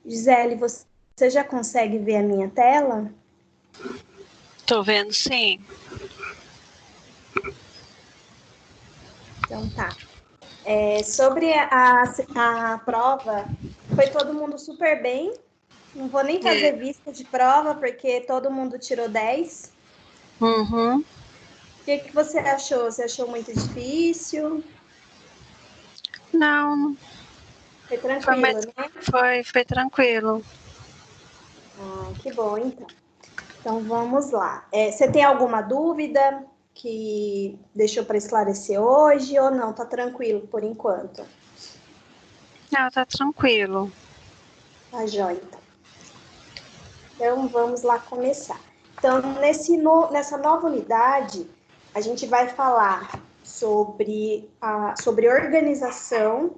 Gisele, você já consegue ver a minha tela? Tô vendo, sim. Então tá. Sobre a prova, foi todo mundo super bem. Não vou nem fazer vista de prova, porque todo mundo tirou 10. Uhum. O que você achou? Você achou muito difícil? Não, Foi foi, tranquilo, né? foi tranquilo. Ah, que bom, então. Então vamos lá. Você tem alguma dúvida que deixou para esclarecer hoje ou não? Tá tranquilo por enquanto? Não, tá tranquilo. Tá jóia, então. Então, vamos lá começar. Então, nessa nova unidade, a gente vai falar sobre organização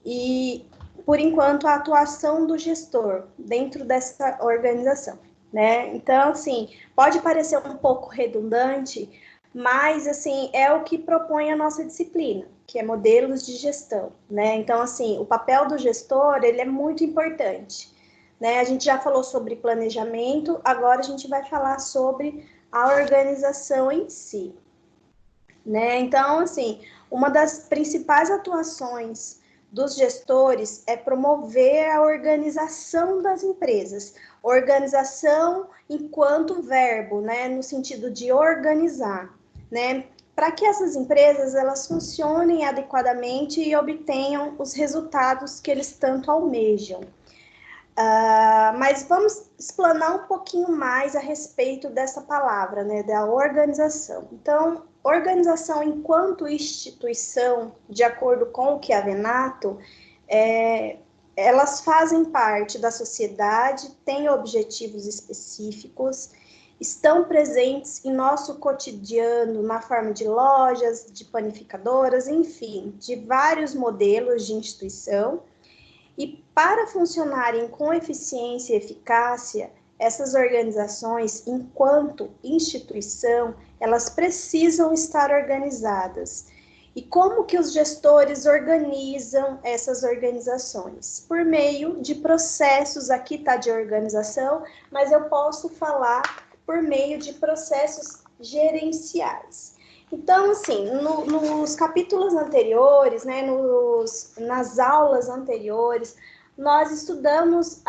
e, por enquanto, a atuação do gestor dentro dessa organização, né? Então, assim, pode parecer um pouco redundante, mas, assim, é o que propõe a nossa disciplina, que é modelos de gestão, né? Então, assim, o papel do gestor, ele é muito importante, né? A gente já falou sobre planejamento, agora a gente vai falar sobre a organização em si, né? Então, assim, uma das principais atuações dos gestores é promover a organização das empresas. Organização enquanto verbo, né? No sentido de organizar, né? Para que essas empresas elas funcionem adequadamente e obtenham os resultados que eles tanto almejam. Mas vamos explanar um pouquinho mais a respeito dessa palavra, né, da organização. Então, organização enquanto instituição, de acordo com o Chiavenato, elas fazem parte da sociedade, têm objetivos específicos, estão presentes em nosso cotidiano na forma de lojas, de panificadoras, enfim, de vários modelos de instituição. E para funcionarem com eficiência e eficácia, essas organizações, enquanto instituição, elas precisam estar organizadas. E como que os gestores organizam essas organizações? Por meio de processos, aqui está de organização, mas eu posso falar por meio de processos gerenciais. Então, assim, nos capítulos anteriores, né, nas aulas anteriores, nós estudamos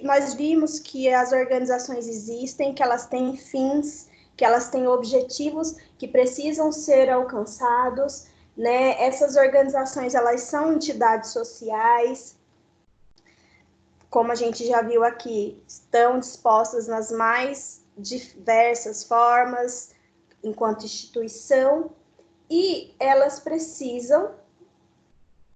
nós vimos que as organizações existem, que elas têm fins, que elas têm objetivos que precisam ser alcançados, né? Essas organizações, elas são entidades sociais, como a gente já viu aqui, estão dispostas nas mais diversas formas, enquanto instituição, e elas precisam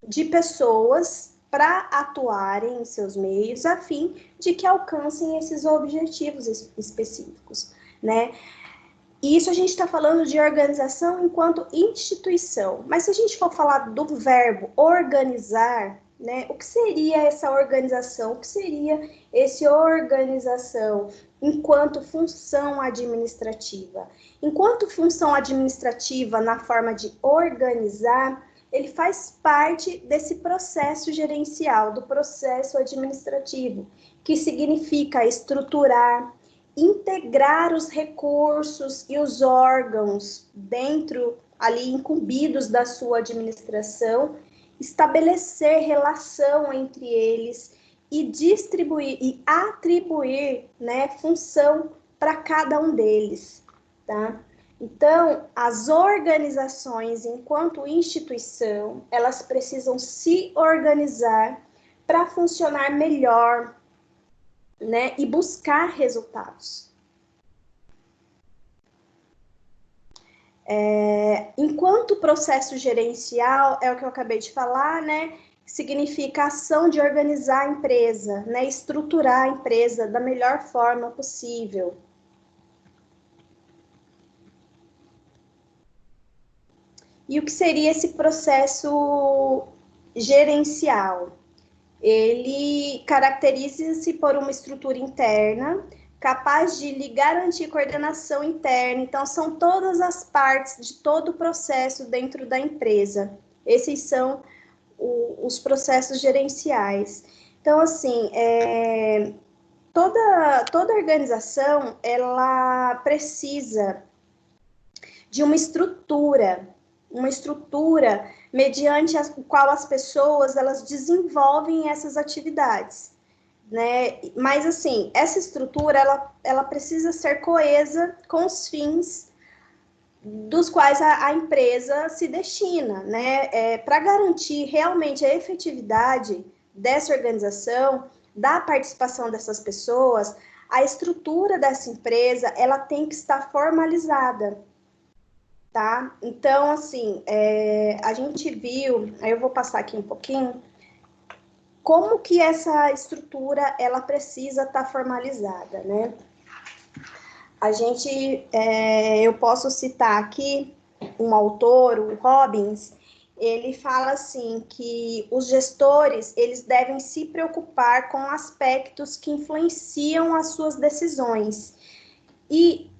de pessoas para atuarem em seus meios a fim de que alcancem esses objetivos específicos, né? E isso a gente está falando de organização enquanto instituição. Mas se a gente for falar do verbo organizar, né? O que seria essa organização? O que seria esse organização enquanto função administrativa? Enquanto função administrativa na forma de organizar, ele faz parte desse processo gerencial, do processo administrativo, que significa estruturar, integrar os recursos e os órgãos dentro ali incumbidos da sua administração, estabelecer relação entre eles e distribuir e atribuir, né, função para cada um deles, tá? Então, as organizações, enquanto instituição, elas precisam se organizar para funcionar melhor, né, e buscar resultados. Enquanto processo gerencial, é o que eu acabei de falar, né, significa a ação de organizar a empresa, né, estruturar a empresa da melhor forma possível. E o que seria esse processo gerencial? Ele caracteriza-se por uma estrutura interna, capaz de lhe garantir coordenação interna. Então, são todas as partes de todo o processo dentro da empresa. Esses são os processos gerenciais. Então, assim, toda organização, ela precisa de uma estrutura mediante a qual as pessoas, elas desenvolvem essas atividades, né? Mas, assim, essa estrutura, ela precisa ser coesa com os fins dos quais a empresa se destina, né? Para garantir realmente a efetividade dessa organização, da participação dessas pessoas, a estrutura dessa empresa, ela tem que estar formalizada, tá? Então, assim, a gente viu, aí eu vou passar aqui um pouquinho, como que essa estrutura, ela precisa estar formalizada, né? Eu posso citar aqui um autor, o Robbins, ele fala assim que os gestores, eles devem se preocupar com aspectos que influenciam as suas decisões. E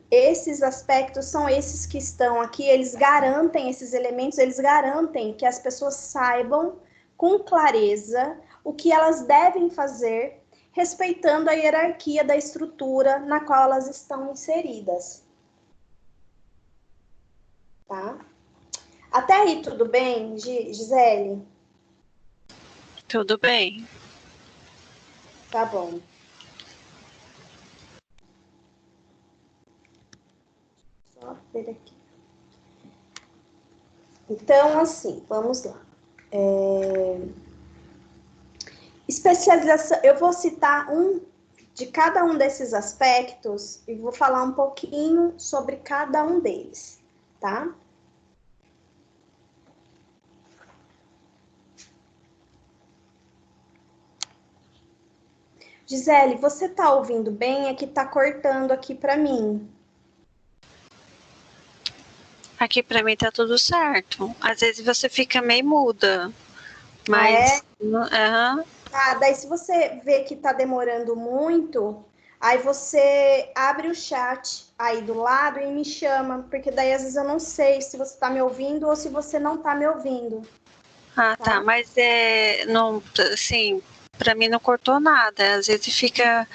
esses aspectos são esses que estão aqui, eles garantem, esses elementos, eles garantem que as pessoas saibam com clareza o que elas devem fazer, respeitando a hierarquia da estrutura na qual elas estão inseridas. Tá? Até aí, tudo bem, Gisele? Tudo bem. Tá bom. Só ver aqui. Então, assim, vamos lá. Especialização, eu vou citar de cada um desses aspectos e vou falar um pouquinho sobre cada um deles, tá? Gisele, você tá ouvindo bem? É que tá cortando aqui para mim. Aqui para mim tá tudo certo. Às vezes você fica meio muda, mas... Daí se você vê que tá demorando muito, aí você abre o chat aí do lado e me chama, porque daí às vezes eu não sei se você tá me ouvindo ou se você não tá me ouvindo. Tá, mas não, assim, para mim não cortou nada. Às vezes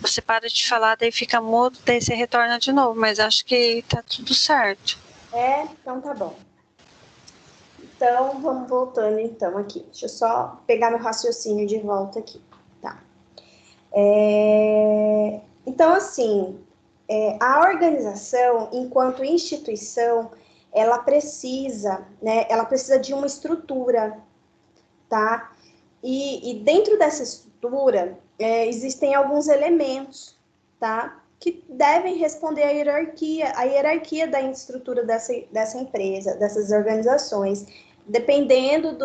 você para de falar, daí fica mudo, daí você retorna de novo, mas acho que tá tudo certo. Então tá bom. Então, vamos voltando então aqui. Deixa eu só pegar meu raciocínio de volta aqui, tá? Então, assim, a organização, enquanto instituição, ela precisa, né? Ela precisa de uma estrutura, tá? E dentro dessa estrutura, existem alguns elementos, tá? Que devem responder à hierarquia da estrutura dessa empresa, dessas organizações, dependendo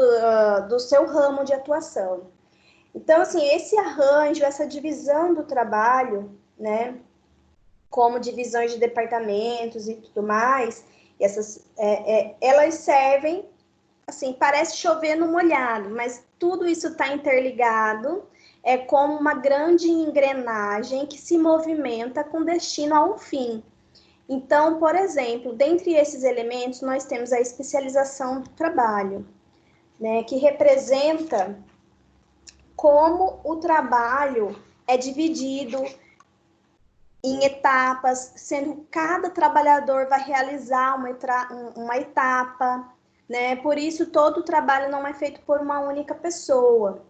do seu ramo de atuação. Então, assim, esse arranjo, essa divisão do trabalho, né, como divisões de departamentos e tudo mais, elas servem, assim, parece chover no molhado, mas tudo isso está interligado, como uma grande engrenagem que se movimenta com destino a um fim. Então, por exemplo, dentre esses elementos, nós temos a especialização do trabalho, né, que representa como o trabalho é dividido em etapas, sendo que cada trabalhador vai realizar uma etapa, né? Por isso, todo o trabalho não é feito por uma única pessoa,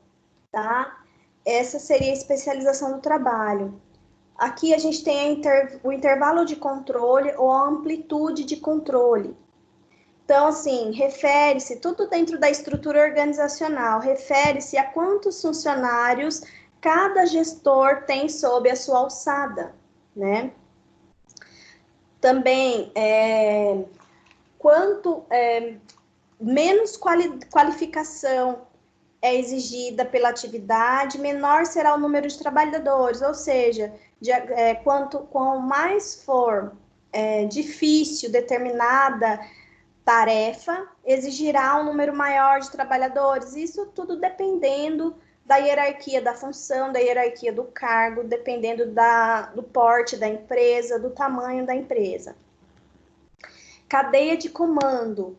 tá? Essa seria a especialização do trabalho. Aqui a gente tem o intervalo de controle ou a amplitude de controle. Então, assim, refere-se, tudo dentro da estrutura organizacional, refere-se a quantos funcionários cada gestor tem sob a sua alçada, né? Também, quanto menos qualificação é exigida pela atividade, menor será o número de trabalhadores, ou seja, quanto mais for difícil determinada tarefa, exigirá um número maior de trabalhadores, isso tudo dependendo da hierarquia da função, da hierarquia do cargo, dependendo do porte da empresa, do tamanho da empresa. Cadeia de comando.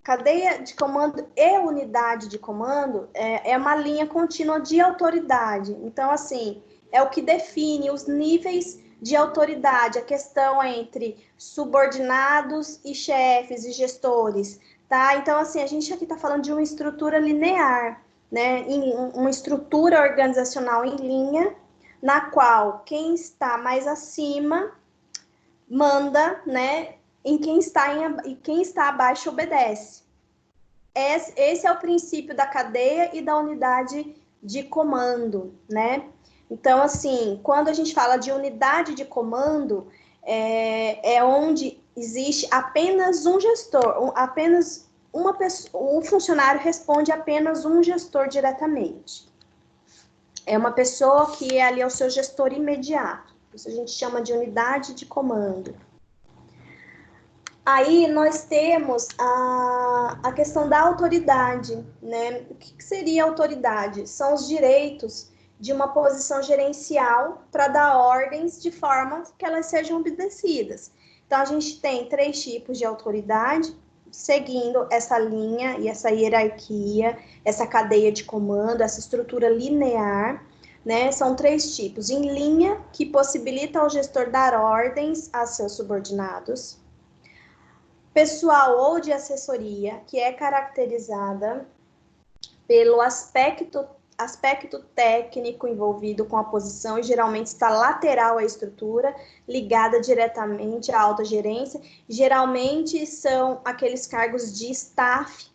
cadeia de comando e unidade de comando é uma linha contínua de autoridade. Então, assim, é o que define os níveis de autoridade, a questão entre subordinados e chefes e gestores, tá? Então, assim, a gente aqui está falando de uma estrutura linear, né? Uma estrutura organizacional em linha, na qual quem está mais acima manda, né? E quem está abaixo obedece. Esse é o princípio da cadeia e da unidade de comando, né? Então, assim, quando a gente fala de unidade de comando, é onde existe apenas um gestor, apenas uma pessoa, o funcionário responde apenas um gestor diretamente. É uma pessoa que ali é o seu gestor imediato. Isso a gente chama de unidade de comando. Aí nós temos a questão da autoridade, né? O que seria autoridade? São os direitos de uma posição gerencial para dar ordens de forma que elas sejam obedecidas. Então, a gente tem 3 tipos de autoridade, seguindo essa linha e essa hierarquia, essa cadeia de comando, essa estrutura linear, né? São 3 tipos. Em linha, que possibilita ao gestor dar ordens a seus subordinados. Pessoal ou de assessoria, que é caracterizada pelo aspecto técnico envolvido com a posição e geralmente está lateral à estrutura, ligada diretamente à alta gerência. Geralmente são aqueles cargos de staff,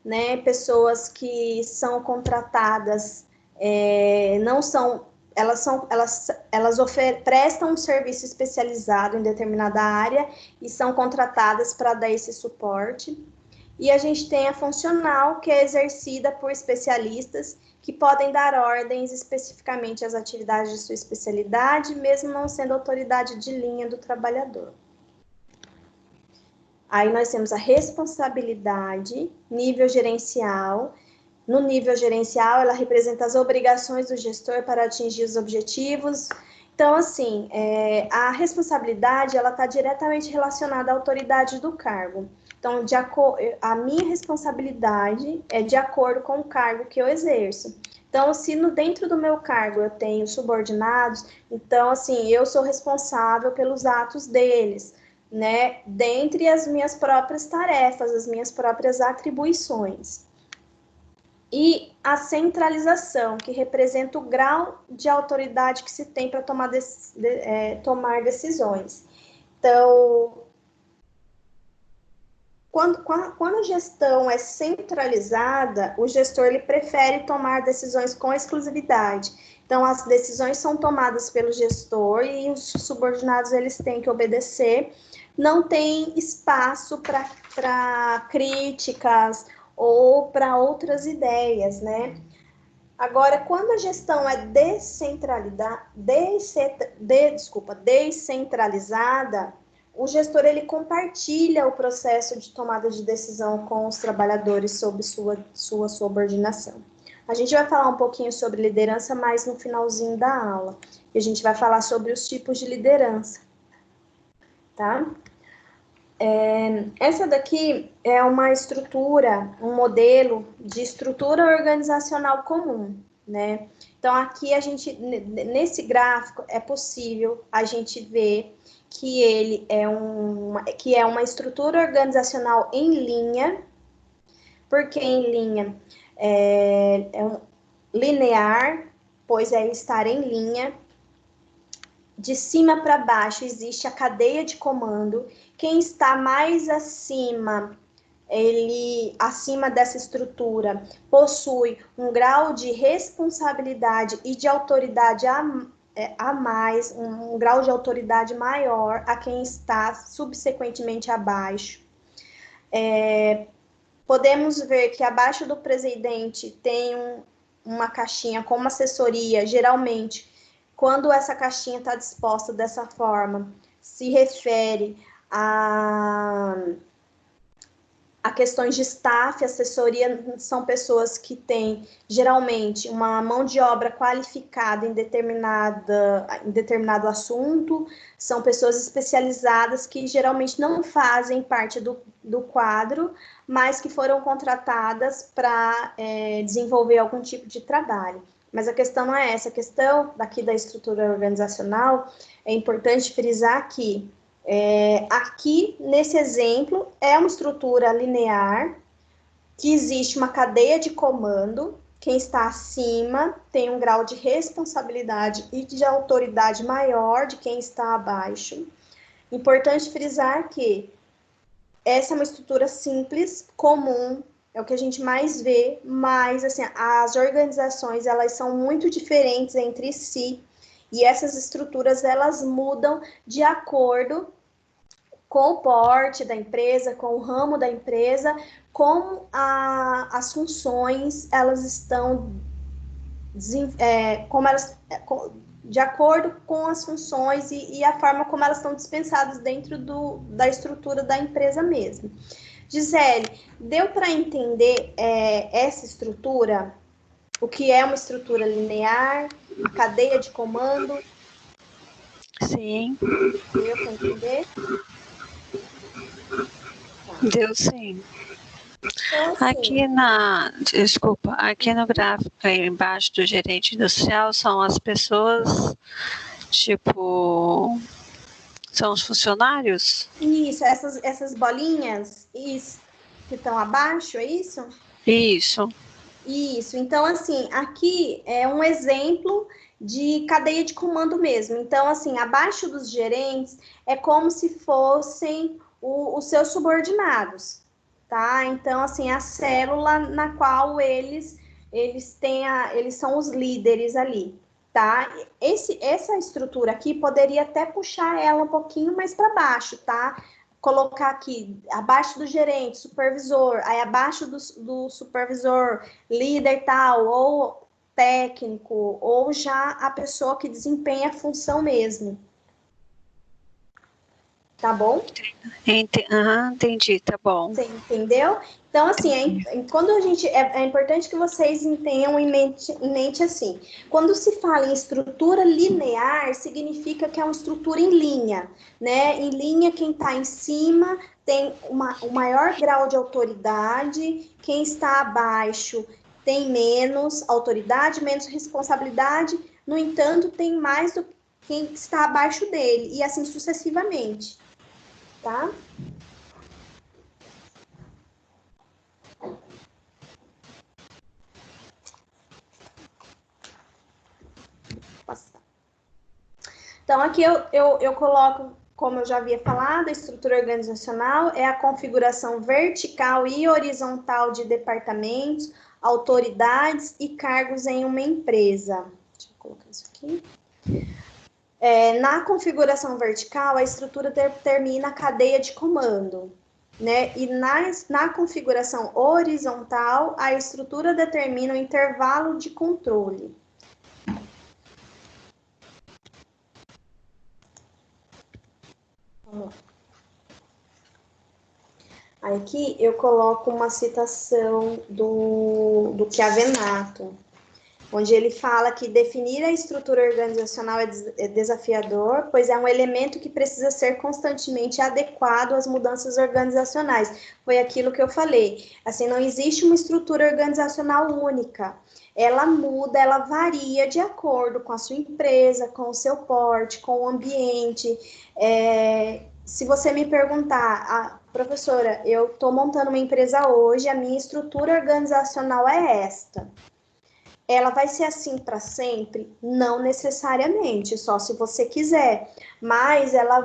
né? Pessoas que são contratadas, não são... Elas prestam um serviço especializado em determinada área e são contratadas para dar esse suporte. E a gente tem a funcional, que é exercida por especialistas que podem dar ordens especificamente às atividades de sua especialidade, mesmo não sendo autoridade de linha do trabalhador. Aí nós temos a responsabilidade, nível gerencial. No nível gerencial, ela representa as obrigações do gestor para atingir os objetivos. Então, assim, a responsabilidade, ela está diretamente relacionada à autoridade do cargo. Então, a minha responsabilidade é de acordo com o cargo que eu exerço. Então, se dentro do meu cargo eu tenho subordinados, então, assim, eu sou responsável pelos atos deles, né? Dentre as minhas próprias tarefas, as minhas próprias atribuições. E a centralização, que representa o grau de autoridade que se tem para tomar decisões. Então, quando a gestão é centralizada, o gestor ele prefere tomar decisões com exclusividade. Então, as decisões são tomadas pelo gestor e os subordinados eles têm que obedecer. Não tem espaço para críticas ou para outras ideias, né? Agora, quando a gestão é descentralizada, o gestor ele compartilha o processo de tomada de decisão com os trabalhadores sob sua subordinação. A gente vai falar um pouquinho sobre liderança mais no finalzinho da aula. E a gente vai falar sobre os tipos de liderança, tá? Essa daqui é uma estrutura, um modelo de estrutura organizacional comum, né? Então, aqui nesse gráfico, é possível a gente ver que ele é uma estrutura organizacional em linha, porque em linha linear, pois é estar em linha. De cima para baixo existe a cadeia de comando. Quem está mais acima, acima dessa estrutura, possui um grau de responsabilidade e de autoridade a mais, um grau de autoridade maior a quem está subsequentemente abaixo. Podemos ver que abaixo do presidente tem uma caixinha com uma assessoria, geralmente. Quando essa caixinha está disposta dessa forma, se refere a questões de staff, assessoria, são pessoas que têm, geralmente, uma mão de obra qualificada em determinado assunto, são pessoas especializadas que geralmente não fazem parte do quadro, mas que foram contratadas para desenvolver algum tipo de trabalho. Mas a questão não é essa, a questão daqui da estrutura organizacional, é importante frisar que aqui, nesse exemplo, é uma estrutura linear, que existe uma cadeia de comando, quem está acima tem um grau de responsabilidade e de autoridade maior de quem está abaixo. Importante frisar que essa é uma estrutura simples, comum, é o que a gente mais vê, mas assim, as organizações, elas são muito diferentes entre si, e essas estruturas, elas mudam de acordo com o porte da empresa, com o ramo da empresa, como as funções, elas estão, de acordo com as funções e a forma como elas estão dispensadas dentro da estrutura da empresa mesmo. Gisele, deu para entender essa estrutura? O que é uma estrutura linear, a cadeia de comando? Sim. Deu para entender? Deu sim. Então, assim, aqui no gráfico, aí embaixo do gerente industrial, são as pessoas, tipo, são os funcionários? isso, essas bolinhas que estão abaixo, é isso? Isso. Isso, então assim, aqui é um exemplo de cadeia de comando mesmo. Então, assim, abaixo dos gerentes é como se fossem os seus subordinados, tá? Então, assim, a célula na qual eles são os líderes ali, tá? Essa estrutura aqui poderia até puxar ela um pouquinho mais para baixo, tá? Colocar aqui abaixo do gerente, supervisor, aí abaixo do supervisor, líder tal, ou técnico, ou já a pessoa que desempenha a função mesmo. Tá bom? Entendi, tá bom. Você entendeu? Então, assim, quando a gente. É importante que vocês tenham em mente assim. Quando se fala em estrutura linear, significa que é uma estrutura em linha, né? Em linha, quem está em cima tem o maior grau de autoridade, quem está abaixo tem menos autoridade, menos responsabilidade, no entanto, tem mais do que quem está abaixo dele, e assim sucessivamente, tá? Então, aqui eu coloco, como eu já havia falado, a estrutura organizacional é a configuração vertical e horizontal de departamentos, autoridades e cargos em uma empresa. Deixa eu colocar isso aqui. Na configuração vertical, a estrutura determina a cadeia de comando, né? E na configuração horizontal, a estrutura determina o intervalo de controle. Aqui eu coloco uma citação do Chiavenato, onde ele fala que definir a estrutura organizacional é desafiador, pois é um elemento que precisa ser constantemente adequado às mudanças organizacionais. Foi aquilo que eu falei. Assim, não existe uma estrutura organizacional única. Ela muda, ela varia de acordo com a sua empresa, com o seu porte, com o ambiente. Se você me perguntar, professora, eu estou montando uma empresa hoje, a minha estrutura organizacional é esta. Ela vai ser assim para sempre? Não necessariamente, só se você quiser. Mas ela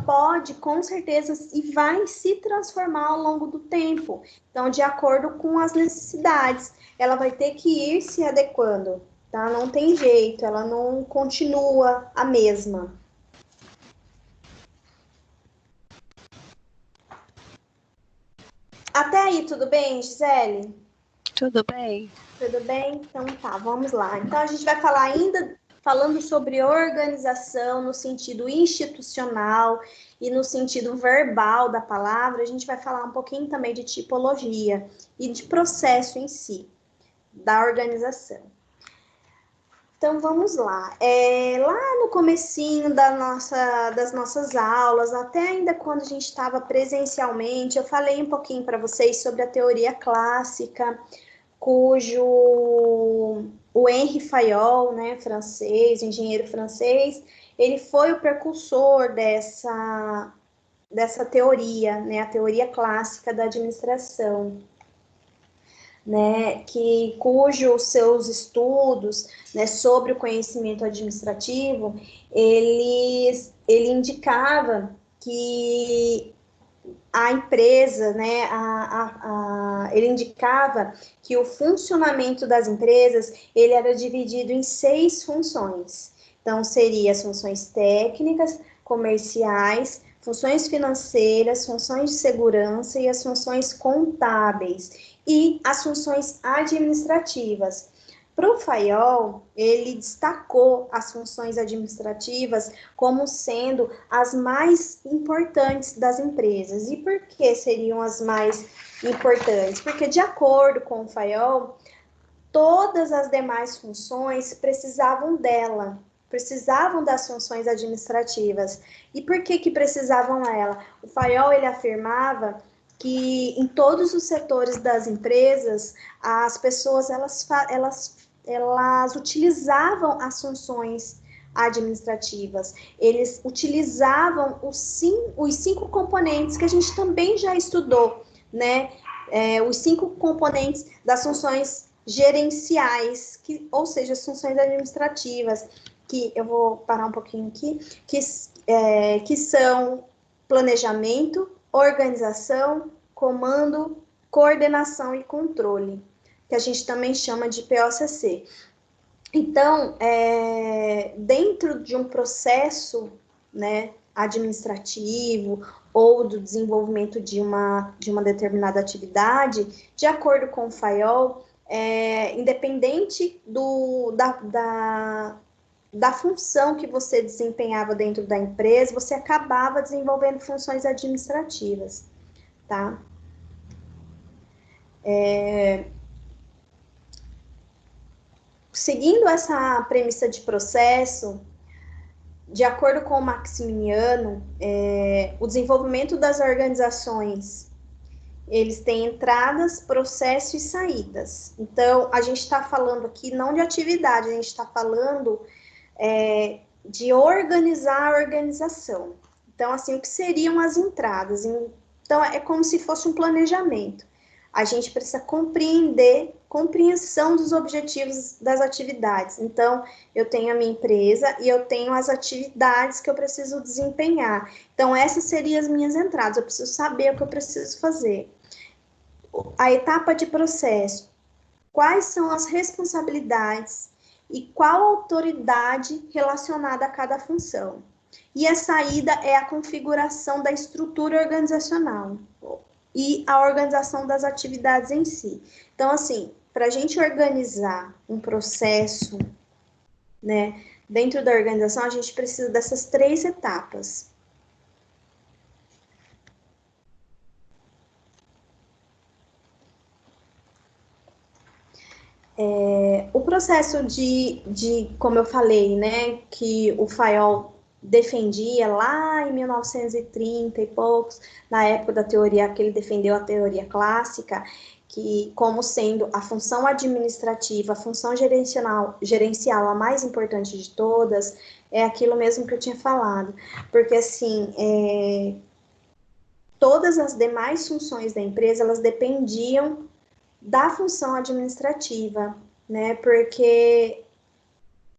pode, com certeza, e vai se transformar ao longo do tempo. Então, de acordo com as necessidades, ela vai ter que ir se adequando, tá? Não tem jeito, ela não continua a mesma. Até aí, tudo bem, Gisele? Tudo bem. Tudo bem? Então tá, vamos lá. Então a gente vai falar ainda falando sobre organização no sentido institucional e no sentido verbal da palavra, a gente vai falar um pouquinho também de tipologia e de processo em si, da organização. Então, vamos lá. Lá no comecinho das nossas aulas, até ainda quando a gente estava presencialmente, eu falei um pouquinho para vocês sobre a teoria clássica, cujo o Henri Fayol, né, francês, engenheiro francês, ele foi o precursor dessa teoria, né, a teoria clássica da administração. Né, cujos seus estudos, né, sobre o conhecimento administrativo, ele indicava que a empresa, né, ele indicava que o funcionamento das empresas, ele era dividido em 6 funções. Então, seria as funções técnicas, comerciais, funções financeiras, funções de segurança e as funções contábeis e as funções administrativas. Para o Fayol, ele destacou as funções administrativas como sendo as mais importantes das empresas. E por que seriam as mais importantes? Porque, de acordo com o Fayol, todas as demais funções precisavam dela, precisavam das funções administrativas. E por que precisavam dela? O Fayol, ele afirmava que em todos os setores das empresas, as pessoas, elas utilizavam as funções administrativas. Eles utilizavam os 5 componentes que a gente também já estudou, né? Os 5 componentes das funções gerenciais, ou seja, as funções administrativas, que eu vou parar um pouquinho aqui, que são planejamento, organização, comando, coordenação e controle, que a gente também chama de POCC. Então, dentro de um processo, né, administrativo ou do desenvolvimento de uma determinada atividade, de acordo com o Fayol, independente da função que você desempenhava dentro da empresa, você acabava desenvolvendo funções administrativas, tá? Seguindo essa premissa de processo, de acordo com o Maximiano, o desenvolvimento das organizações, eles têm entradas, processos e saídas. Então, a gente está falando aqui não de atividade, a gente está falando de organizar a organização. Então, assim, o que seriam as entradas? Então, é como se fosse um planejamento. A gente precisa compreensão dos objetivos das atividades. Então, eu tenho a minha empresa e eu tenho as atividades que eu preciso desempenhar. Então, essas seriam as minhas entradas. Eu preciso saber o que eu preciso fazer. A etapa de processo. Quais são as responsabilidades e qual autoridade relacionada a cada função? E a saída é a configuração da estrutura organizacional e a organização das atividades em si. Então, assim, para a gente organizar um processo, né, dentro da organização, a gente precisa dessas 3 etapas. O processo como eu falei, né, que o Fayol defendia lá em 1930 e poucos, na época da teoria que ele defendeu a teoria clássica, que como sendo a função administrativa, a função gerencial a mais importante de todas, é aquilo mesmo que eu tinha falado, porque assim, todas as demais funções da empresa, elas dependiam da função administrativa, né, porque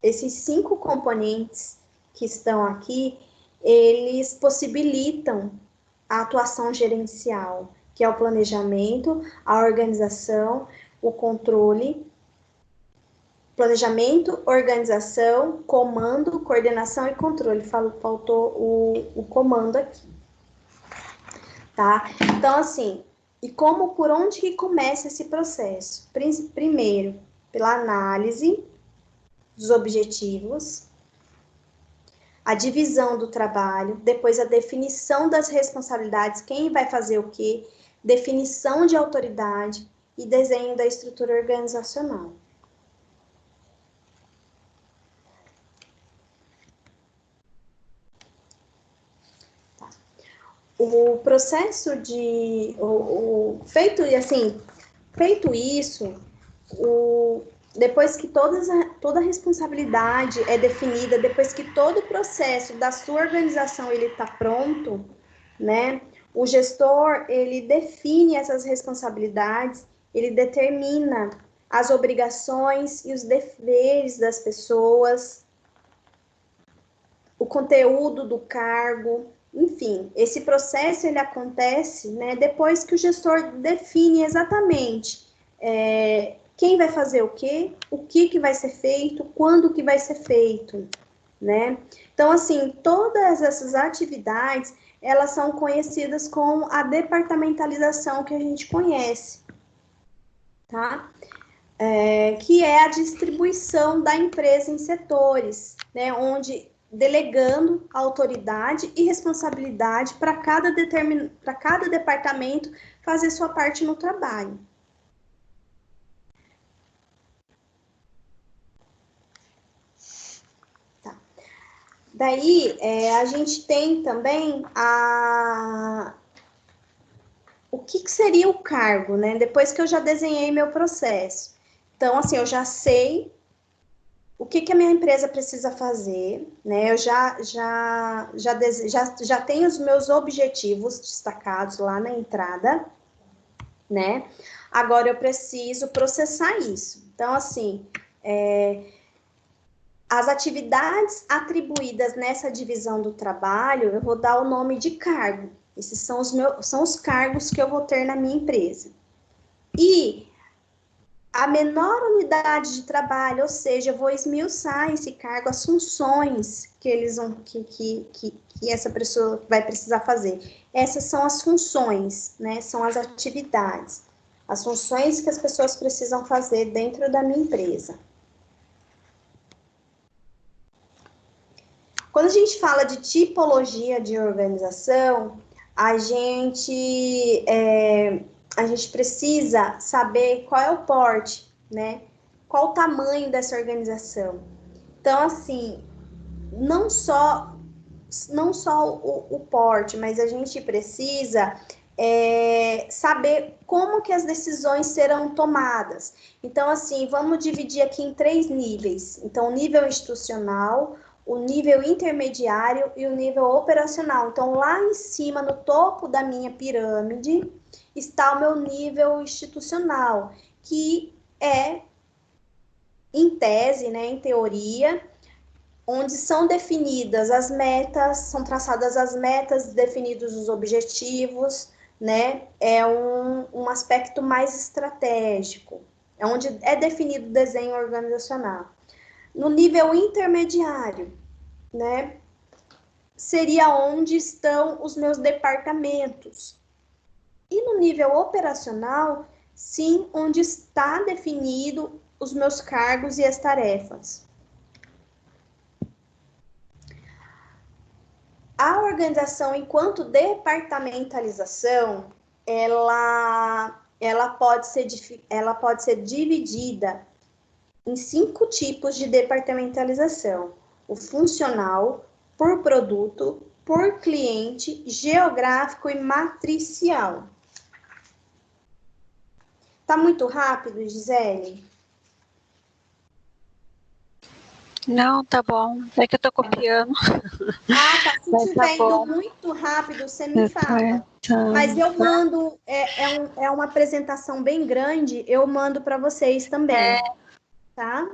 esses 5 componentes que estão aqui, eles possibilitam a atuação gerencial, que é o planejamento, a organização, o controle, planejamento, organização, comando, coordenação e controle. Faltou o comando aqui, tá? Então, assim, e por onde que começa esse processo? Primeiro, pela análise, dos objetivos, a divisão do trabalho, depois a definição das responsabilidades, quem vai fazer o quê, definição de autoridade e desenho da estrutura organizacional. Tá. O processo de... feito isso, depois que toda a responsabilidade é definida, depois que todo o processo da sua organização ele está pronto, né? O gestor, ele define essas responsabilidades, ele determina as obrigações e os deveres das pessoas, o conteúdo do cargo, enfim, esse processo ele acontece, né, depois que o gestor define exatamente quem vai fazer o que vai ser feito, quando que vai ser feito, né? Então, assim, todas essas atividades, elas são conhecidas como a departamentalização que a gente conhece, tá? Que é a distribuição da empresa em setores, né? Onde delegando autoridade e responsabilidade para cada departamento fazer sua parte no trabalho. Daí, a gente tem também o que seria o cargo, né? Depois que eu já desenhei meu processo. Então, assim, eu já sei o que a minha empresa precisa fazer, né? Eu já tenho os meus objetivos destacados lá na entrada, né? Agora eu preciso processar isso. Então, assim, as atividades atribuídas nessa divisão do trabalho, eu vou dar o nome de cargo. Esses são os cargos que eu vou ter na minha empresa. E a menor unidade de trabalho, ou seja, eu vou esmiuçar esse cargo, as funções que eles vão, que essa pessoa vai precisar fazer. Essas são as funções, né? São as atividades. As funções que as pessoas precisam fazer dentro da minha empresa. Quando a gente fala de tipologia de organização, a gente precisa saber qual é o porte, né? Qual o tamanho dessa organização. Então, assim, não só o porte, mas a gente precisa saber como que as decisões serão tomadas. Então, assim, vamos dividir aqui em 3 níveis. Então, o nível institucional, o nível intermediário e o nível operacional. Então, lá em cima, no topo da minha pirâmide, está o meu nível institucional, que é, em tese, né, em teoria, onde são definidas as metas, são traçadas as metas, definidos os objetivos, né? É um aspecto mais estratégico, é onde é definido o desenho organizacional. No nível intermediário, né? Seria onde estão os meus departamentos. E no nível operacional, sim, onde está definido os meus cargos e as tarefas. A organização, enquanto departamentalização, ela pode ser dividida em 5 tipos de departamentalização: o funcional, por produto, por cliente, geográfico e matricial. Tá muito rápido, Gisele? Não, tá bom. É que eu tô copiando. Ah, tá. Se estiver indo muito rápido, você me fala. Mas eu mando, é uma apresentação bem grande, eu mando para vocês também, tá?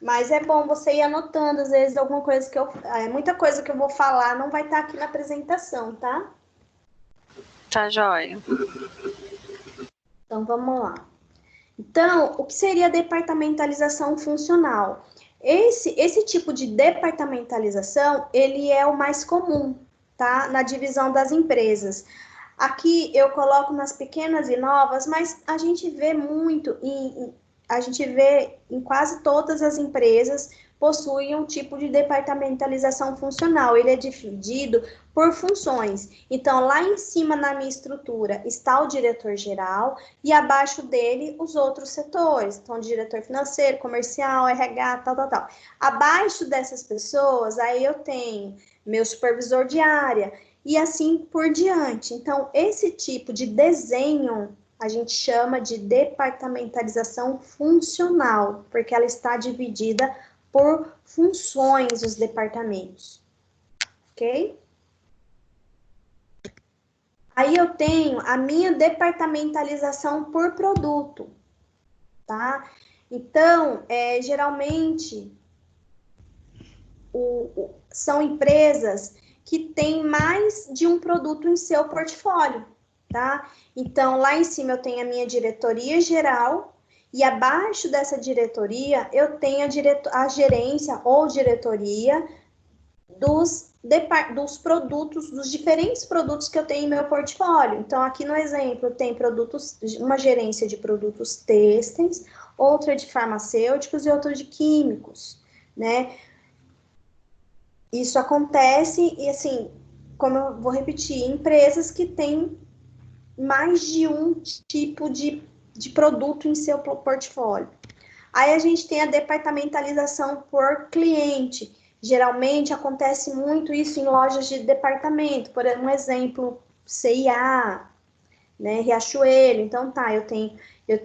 Mas é bom você ir anotando, às vezes alguma coisa muita coisa que eu vou falar não vai estar aqui na apresentação, tá? Tá jóia. Então, vamos lá. Então, o que seria departamentalização funcional? Esse tipo de departamentalização, ele é o mais comum, tá? Na divisão das empresas. Aqui eu coloco nas pequenas e novas, mas a gente vê muito a gente vê em quase todas as empresas possuem um tipo de departamentalização funcional. Ele é dividido por funções. Então, lá em cima na minha estrutura está o diretor-geral e abaixo dele os outros setores. Então, diretor financeiro, comercial, RH, tal, tal, tal. Abaixo dessas pessoas, aí eu tenho meu supervisor de área e assim por diante. Então, esse tipo de desenho a gente chama de departamentalização funcional, porque ela está dividida por funções os departamentos, ok? Aí eu tenho a minha departamentalização por produto, tá? Então, geralmente, são empresas que têm mais de um produto em seu portfólio, tá? Então, lá em cima eu tenho a minha diretoria geral e abaixo dessa diretoria eu tenho a gerência ou diretoria dos produtos, dos diferentes produtos que eu tenho em meu portfólio. Então, aqui no exemplo, tem produtos, uma gerência de produtos têxteis, outra de farmacêuticos e outra de químicos, né? Isso acontece, e assim, como eu vou repetir, empresas que têm mais de um tipo de produto em seu portfólio. Aí a gente tem a departamentalização por cliente. Geralmente acontece muito isso em lojas de departamento, por exemplo, C&A, né, Riachuelo. Então tá, eu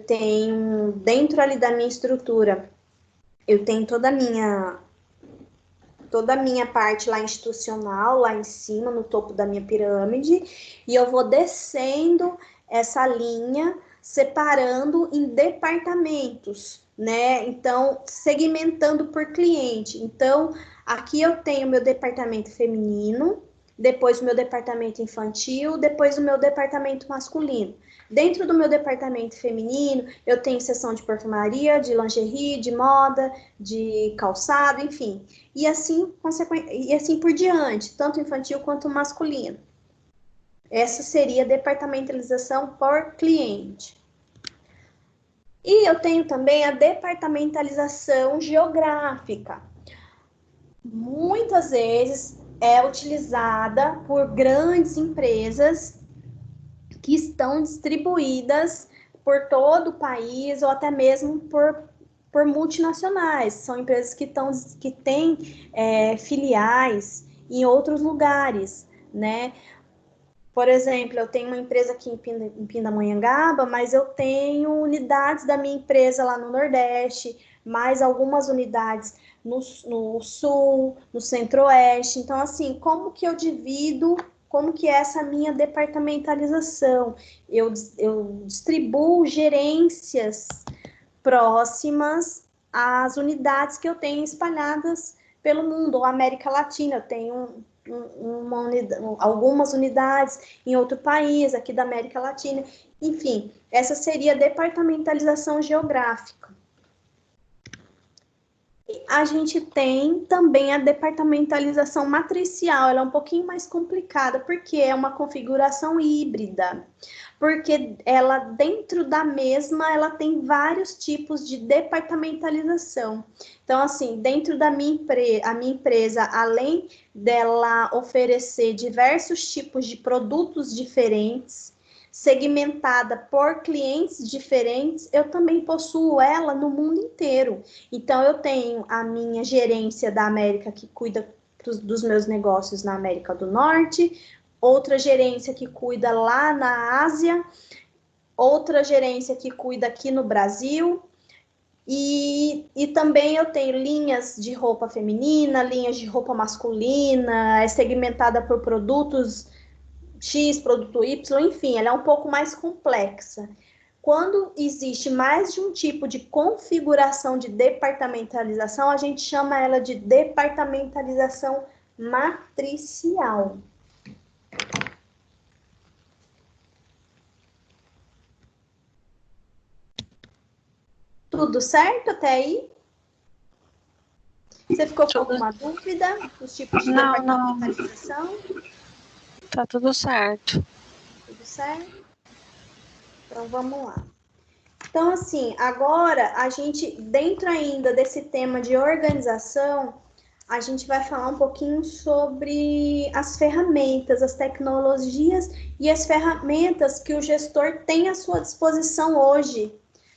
tenho dentro ali da minha estrutura, eu tenho toda a minha parte lá institucional, lá em cima, no topo da minha pirâmide, e eu vou descendo essa linha, separando em departamentos, né? Então, segmentando por cliente. Então, aqui eu tenho meu departamento feminino, depois o meu departamento infantil, depois o meu departamento masculino. Dentro do meu departamento feminino, eu tenho seção de perfumaria, de lingerie, de moda, de calçado, enfim. E assim por diante, tanto infantil quanto masculino. Essa seria a departamentalização por cliente. E eu tenho também a departamentalização geográfica. Muitas vezes é utilizada por grandes empresas que estão distribuídas por todo o país ou até mesmo por multinacionais. São empresas que têm filiais em outros lugares, né? Por exemplo, eu tenho uma empresa aqui em Pindamonhangaba, mas eu tenho unidades da minha empresa lá no Nordeste, mais algumas unidades no Sul, no Centro-Oeste. Então, assim, como que eu divido, como que é essa minha departamentalização? Eu distribuo gerências próximas às unidades que eu tenho espalhadas pelo mundo, ou América Latina. Eu tenho algumas unidades em outro país, aqui da América Latina. Enfim, essa seria a departamentalização geográfica. E a gente tem também a departamentalização matricial, ela é um pouquinho mais complicada, porque é uma configuração híbrida, porque ela, dentro da mesma, ela tem vários tipos de departamentalização. Então, assim, dentro da minha empresa, além dela oferecer diversos tipos de produtos diferentes, segmentada por clientes diferentes, eu também possuo ela no mundo inteiro. Então, eu tenho a minha gerência da América, que cuida dos meus negócios na América do Norte, outra gerência que cuida lá na Ásia, outra gerência que cuida aqui no Brasil, e também eu tenho linhas de roupa feminina, linhas de roupa masculina, é segmentada por produtos X, produto Y, enfim, ela é um pouco mais complexa. Quando existe mais de um tipo de configuração de departamentalização, a gente chama ela de departamentalização matricial. Tudo certo até aí? Você ficou com alguma dúvida dos tipos de departamentalização? Não. Tá tudo certo. Tudo certo? Então, vamos lá. Então, assim, agora a gente, dentro ainda desse tema de organização, a gente vai falar um pouquinho sobre as ferramentas, as tecnologias e as ferramentas que o gestor tem à sua disposição hoje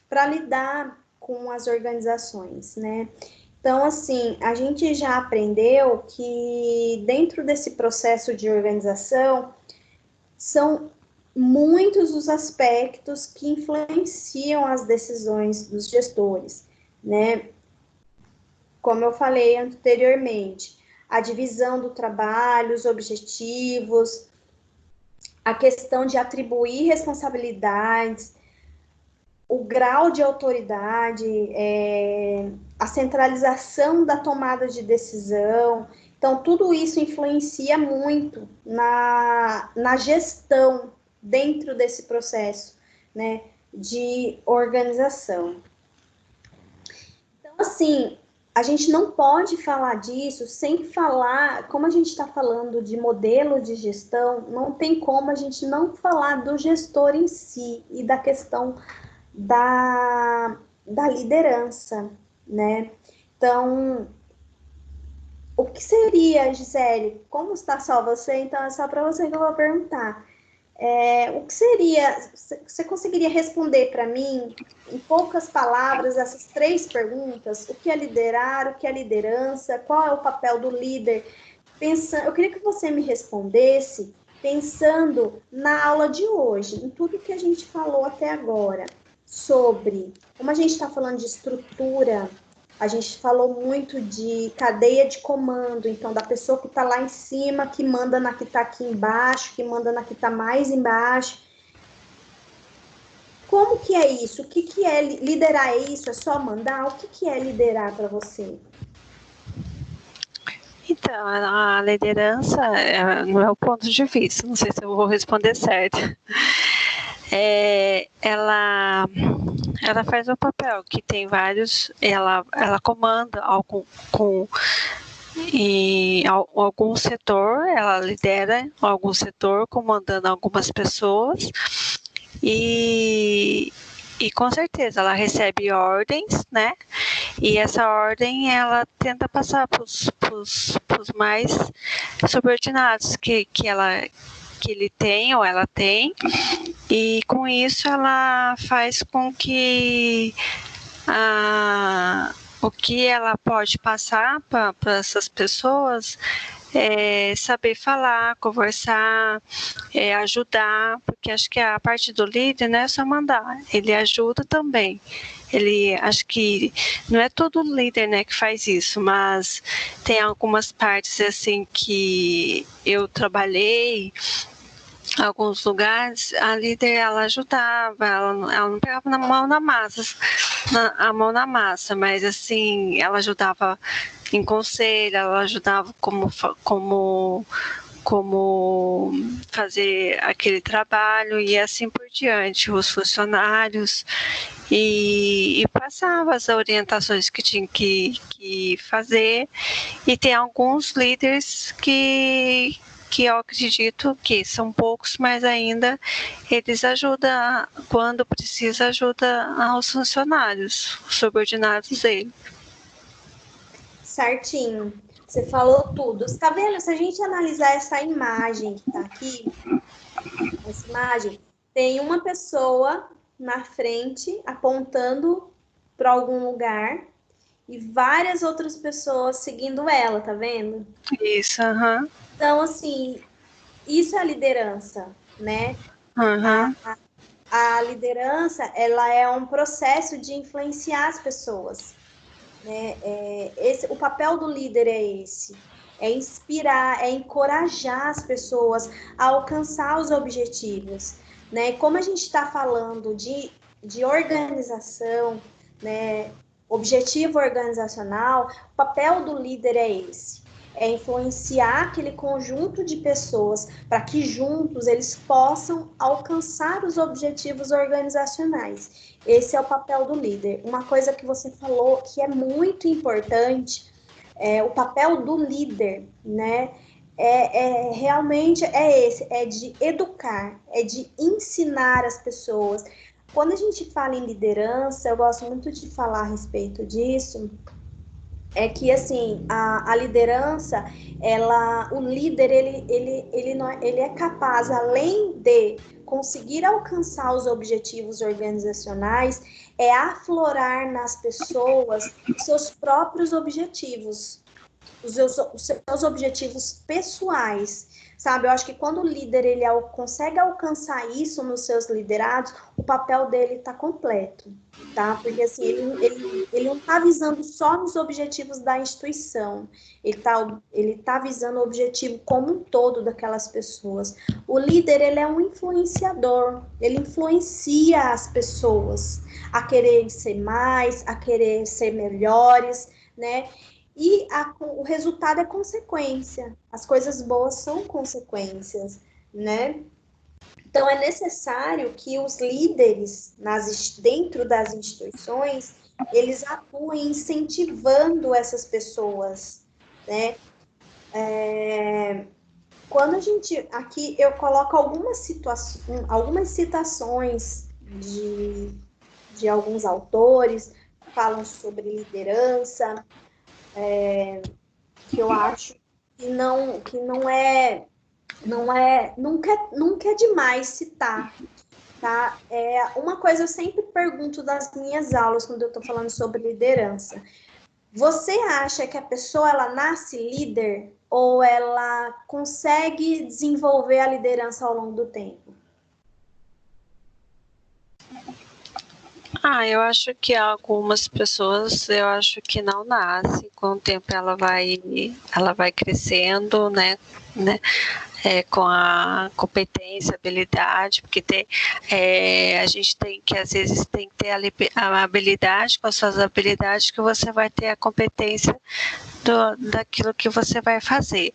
para lidar com as organizações, né? Então, assim, a gente já aprendeu que dentro desse processo de organização são muitos os aspectos que influenciam as decisões dos gestores, né? Como eu falei anteriormente, a divisão do trabalho, os objetivos, a questão de atribuir responsabilidades, o grau de autoridade, a centralização da tomada de decisão. Então, tudo isso influencia muito na gestão dentro desse processo, né, de organização. Então, assim, a gente não pode falar disso sem falar, como a gente está falando de modelo de gestão, não tem como a gente não falar do gestor em si e da questão da liderança, né? Então, o que seria, Gisele? Como está só você? Então, é só para você que eu vou perguntar. O que seria, você conseguiria responder para mim, em poucas palavras, essas 3 perguntas? O que é liderar, o que é liderança, qual é o papel do líder? Eu queria que você me respondesse pensando na aula de hoje, em tudo que a gente falou até agora, sobre como a gente está falando de estrutura, a gente falou muito de cadeia de comando, então da pessoa que está lá em cima, que manda na que está aqui embaixo, que manda na que está mais embaixo. Como que é isso? O que é liderar? É isso? É só mandar? O que é liderar para você? Então, a liderança, no meu ponto de vista, não sei se eu vou responder certo, ela faz um papel que tem vários, ela comanda em algum setor, ela lidera algum setor, comandando algumas pessoas, e com certeza ela recebe ordens, né? E essa ordem ela tenta passar para os mais subordinados que ele tem ou ela tem, e com isso ela faz com que o que ela pode passar para essas pessoas é saber falar, conversar, ajudar, porque acho que a parte do líder não é só mandar, ele ajuda também. Acho que não é todo líder, né, que faz isso, mas tem algumas partes assim que eu trabalhei, alguns lugares, a líder ela ajudava, ela não pegava a mão na massa, mas assim, ela ajudava em conselho, ela ajudava como fazer aquele trabalho e assim por diante, os funcionários, e passava as orientações que tinha que fazer, e tem alguns líderes que eu acredito que são poucos, mas ainda eles ajudam, quando precisa, ajuda aos funcionários, os subordinados dele. Certinho, você falou tudo. Você tá vendo? Se a gente analisar essa imagem que tá aqui, essa imagem, tem uma pessoa na frente apontando para algum lugar e várias outras pessoas seguindo ela, tá vendo? Isso, aham. Uhum. Então, assim, isso é a liderança, né? Uhum. A liderança, ela é um processo de influenciar as pessoas, né? O papel do líder é esse, é inspirar, é encorajar as pessoas a alcançar os objetivos, né? Como a gente está falando de organização, né? Objetivo organizacional, o papel do líder é esse, é influenciar aquele conjunto de pessoas para que juntos eles possam alcançar os objetivos organizacionais. Esse é o papel do líder. Uma coisa que você falou que é muito importante, o papel do líder, né? Realmente é esse, é de educar, é de ensinar as pessoas. quando a gente fala em liderança, eu gosto muito de falar a respeito disso, é que, assim, a liderança, o líder, ele é capaz, além de conseguir alcançar os objetivos organizacionais, é aflorar nas pessoas seus próprios objetivos, os seus objetivos pessoais, sabe? Eu acho que quando o líder ele consegue alcançar isso nos seus liderados, o papel dele está completo, tá? Porque assim, ele não está visando só nos objetivos da instituição, ele tá visando o objetivo como um todo daquelas pessoas. O líder, ele é um influenciador, ele influencia as pessoas a querer ser mais, a querer ser melhores, né? E o resultado é consequência. As coisas boas são consequências, né? Então, é necessário que os líderes dentro das instituições, eles atuem incentivando essas pessoas, né? Quando a gente... Aqui eu coloco algumas citações de alguns autores que falam sobre liderança, que eu acho que nunca é demais citar, tá? Uma coisa eu sempre pergunto das minhas aulas quando eu estou falando sobre liderança. Você acha que a pessoa ela nasce líder ou ela consegue desenvolver a liderança ao longo do tempo? Eu acho que algumas pessoas, eu acho que não nascem, com o tempo ela vai crescendo, né? Com a competência, habilidade, porque a gente tem que, às vezes, tem que ter a habilidade, com as suas habilidades, que você vai ter a competência daquilo que você vai fazer.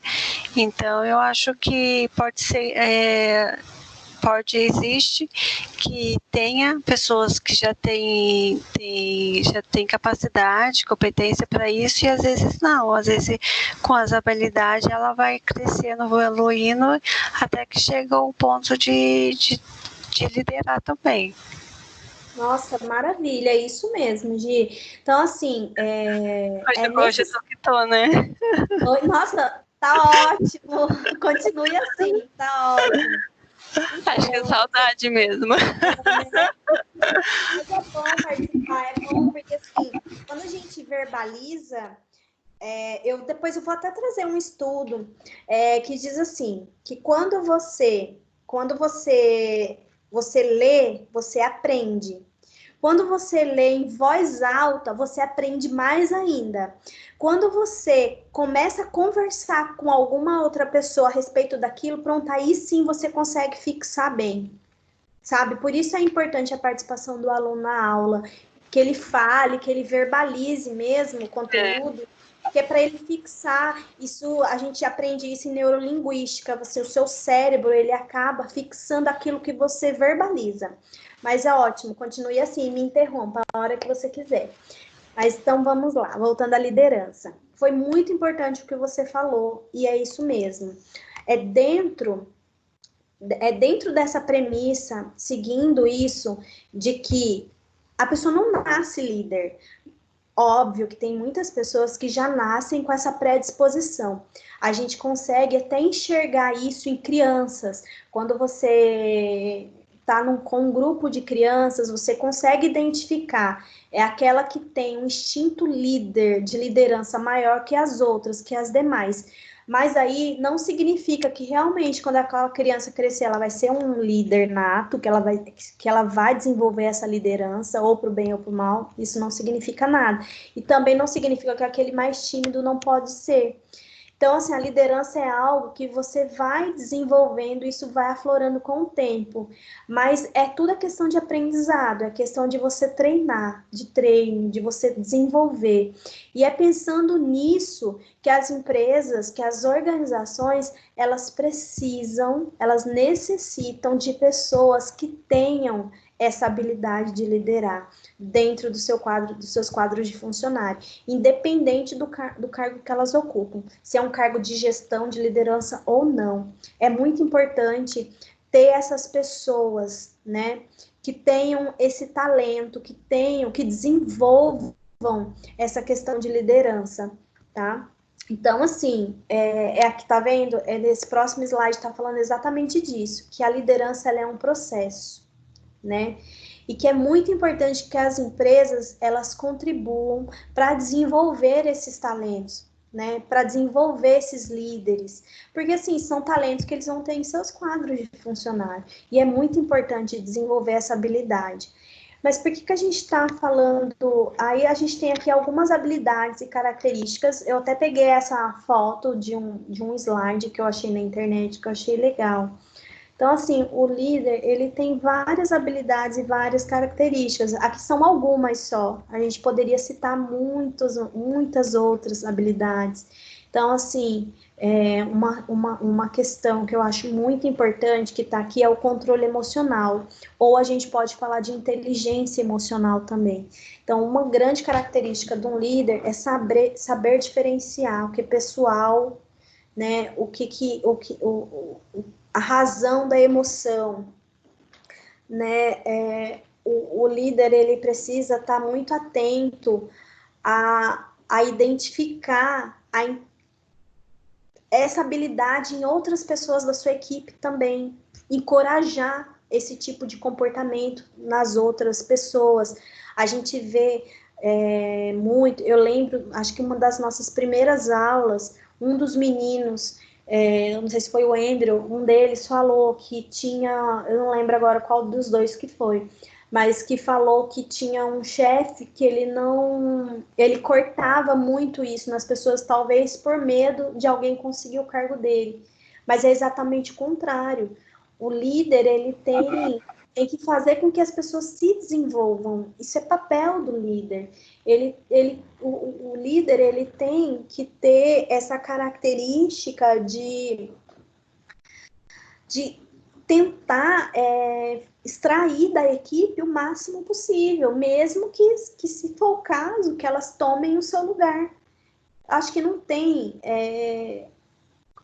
Então, eu acho que existe que tenha pessoas que já têm capacidade, competência para isso, e às vezes não. Às vezes, com as habilidades, ela vai crescendo, evoluindo, até que chega ao ponto de liderar também. Nossa, maravilha, é isso mesmo, Gi. Então, assim, Hoje eu tô que tô, né? Nossa, tá ótimo. Continue assim, tá ótimo. Acho que é saudade mesmo. Mas é bom participar, é bom porque, assim, quando a gente verbaliza, depois eu vou até trazer um estudo que diz assim, que quando você lê, você aprende. Quando você lê em voz alta, você aprende mais ainda. Quando você começa a conversar com alguma outra pessoa a respeito daquilo, pronto, aí sim você consegue fixar bem, sabe? Por isso é importante a participação do aluno na aula, que ele fale, que ele verbalize mesmo o conteúdo, que é para ele fixar. Isso, a gente aprende isso em neurolinguística, o seu cérebro, ele acaba fixando aquilo que você verbaliza. Mas é ótimo, continue assim, me interrompa a hora que você quiser. Mas então vamos lá, voltando à liderança. Foi muito importante o que você falou, e é isso mesmo. É dentro dessa premissa, seguindo isso, de que a pessoa não nasce líder. Óbvio que tem muitas pessoas que já nascem com essa predisposição. A gente consegue até enxergar isso em crianças. Quando você está com um grupo de crianças, você consegue identificar. É aquela que tem um instinto líder, de liderança maior que as outras, que as demais. Mas aí não significa que realmente, quando aquela criança crescer, ela vai ser um líder nato, que ela vai desenvolver essa liderança, ou para o bem ou para o mal. Isso não significa nada. E também não significa que aquele mais tímido não pode ser. Então, assim, a liderança é algo que você vai desenvolvendo, isso vai aflorando com o tempo. Mas é tudo a questão de aprendizado, é questão de você treinar, de treino, de você desenvolver. E é pensando nisso que as empresas, que as organizações, elas necessitam de pessoas que tenham essa habilidade de liderar dentro dos seus quadros de funcionário, independente do cargo que elas ocupam, se é um cargo de gestão, de liderança ou não. É muito importante ter essas pessoas, né, que tenham esse talento, que desenvolvam essa questão de liderança, tá? Então, assim, aqui, tá vendo? Nesse próximo slide está falando exatamente disso, que a liderança ela é um processo, né? E que é muito importante que as empresas, elas contribuam para desenvolver esses talentos, né? Para desenvolver esses líderes. Porque, assim, são talentos que eles vão ter em seus quadros de funcionário. E é muito importante desenvolver essa habilidade. Mas por que a gente está falando? Aí a gente tem aqui algumas habilidades e características. Eu até peguei essa foto de um slide que eu achei na internet, que eu achei legal. Então, assim, o líder, ele tem várias habilidades e várias características. Aqui são algumas só. A gente poderia citar muitas outras habilidades. Então, assim, uma questão que eu acho muito importante que está aqui é o controle emocional. Ou a gente pode falar de inteligência emocional também. Então, uma grande característica de um líder é saber diferenciar o que é pessoal, né? A razão da emoção, né? O líder ele precisa estar muito atento a identificar essa habilidade em outras pessoas da sua equipe também, encorajar esse tipo de comportamento nas outras pessoas. A gente vê muito, eu lembro, acho que uma das nossas primeiras aulas, um dos meninos, não sei se foi o Andrew, um deles falou que tinha, eu não lembro agora qual dos dois que foi, mas que falou que tinha um chefe que ele cortava muito isso nas pessoas, talvez por medo de alguém conseguir o cargo dele. Mas é exatamente o contrário. O líder, ele tem que fazer com que as pessoas se desenvolvam. Isso é papel do líder. O líder, ele tem que ter essa característica de tentar extrair da equipe o máximo possível, mesmo que se for o caso, que elas tomem o seu lugar. Acho que não tem...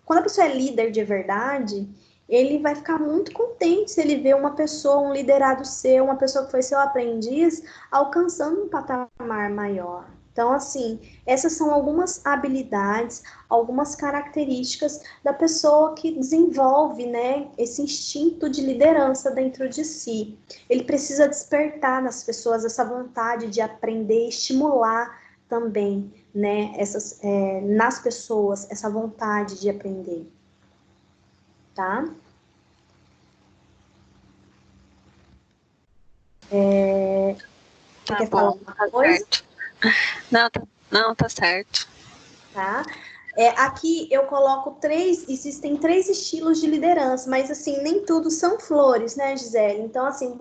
Quando a pessoa é líder de verdade, ele vai ficar muito contente se ele vê uma pessoa, um liderado seu, uma pessoa que foi seu aprendiz, alcançando um patamar maior. Então, assim, essas são algumas habilidades, algumas características da pessoa que desenvolve, né, esse instinto de liderança dentro de si. Ele precisa despertar nas pessoas essa vontade de aprender, estimular também, né, nas pessoas, essa vontade de aprender, tá? Tá Quer falar bom, alguma tá coisa? certo. Não, tá certo. Tá? Aqui eu coloco existem 3 estilos de liderança, mas assim, nem tudo são flores, né, Gisele? Então, assim,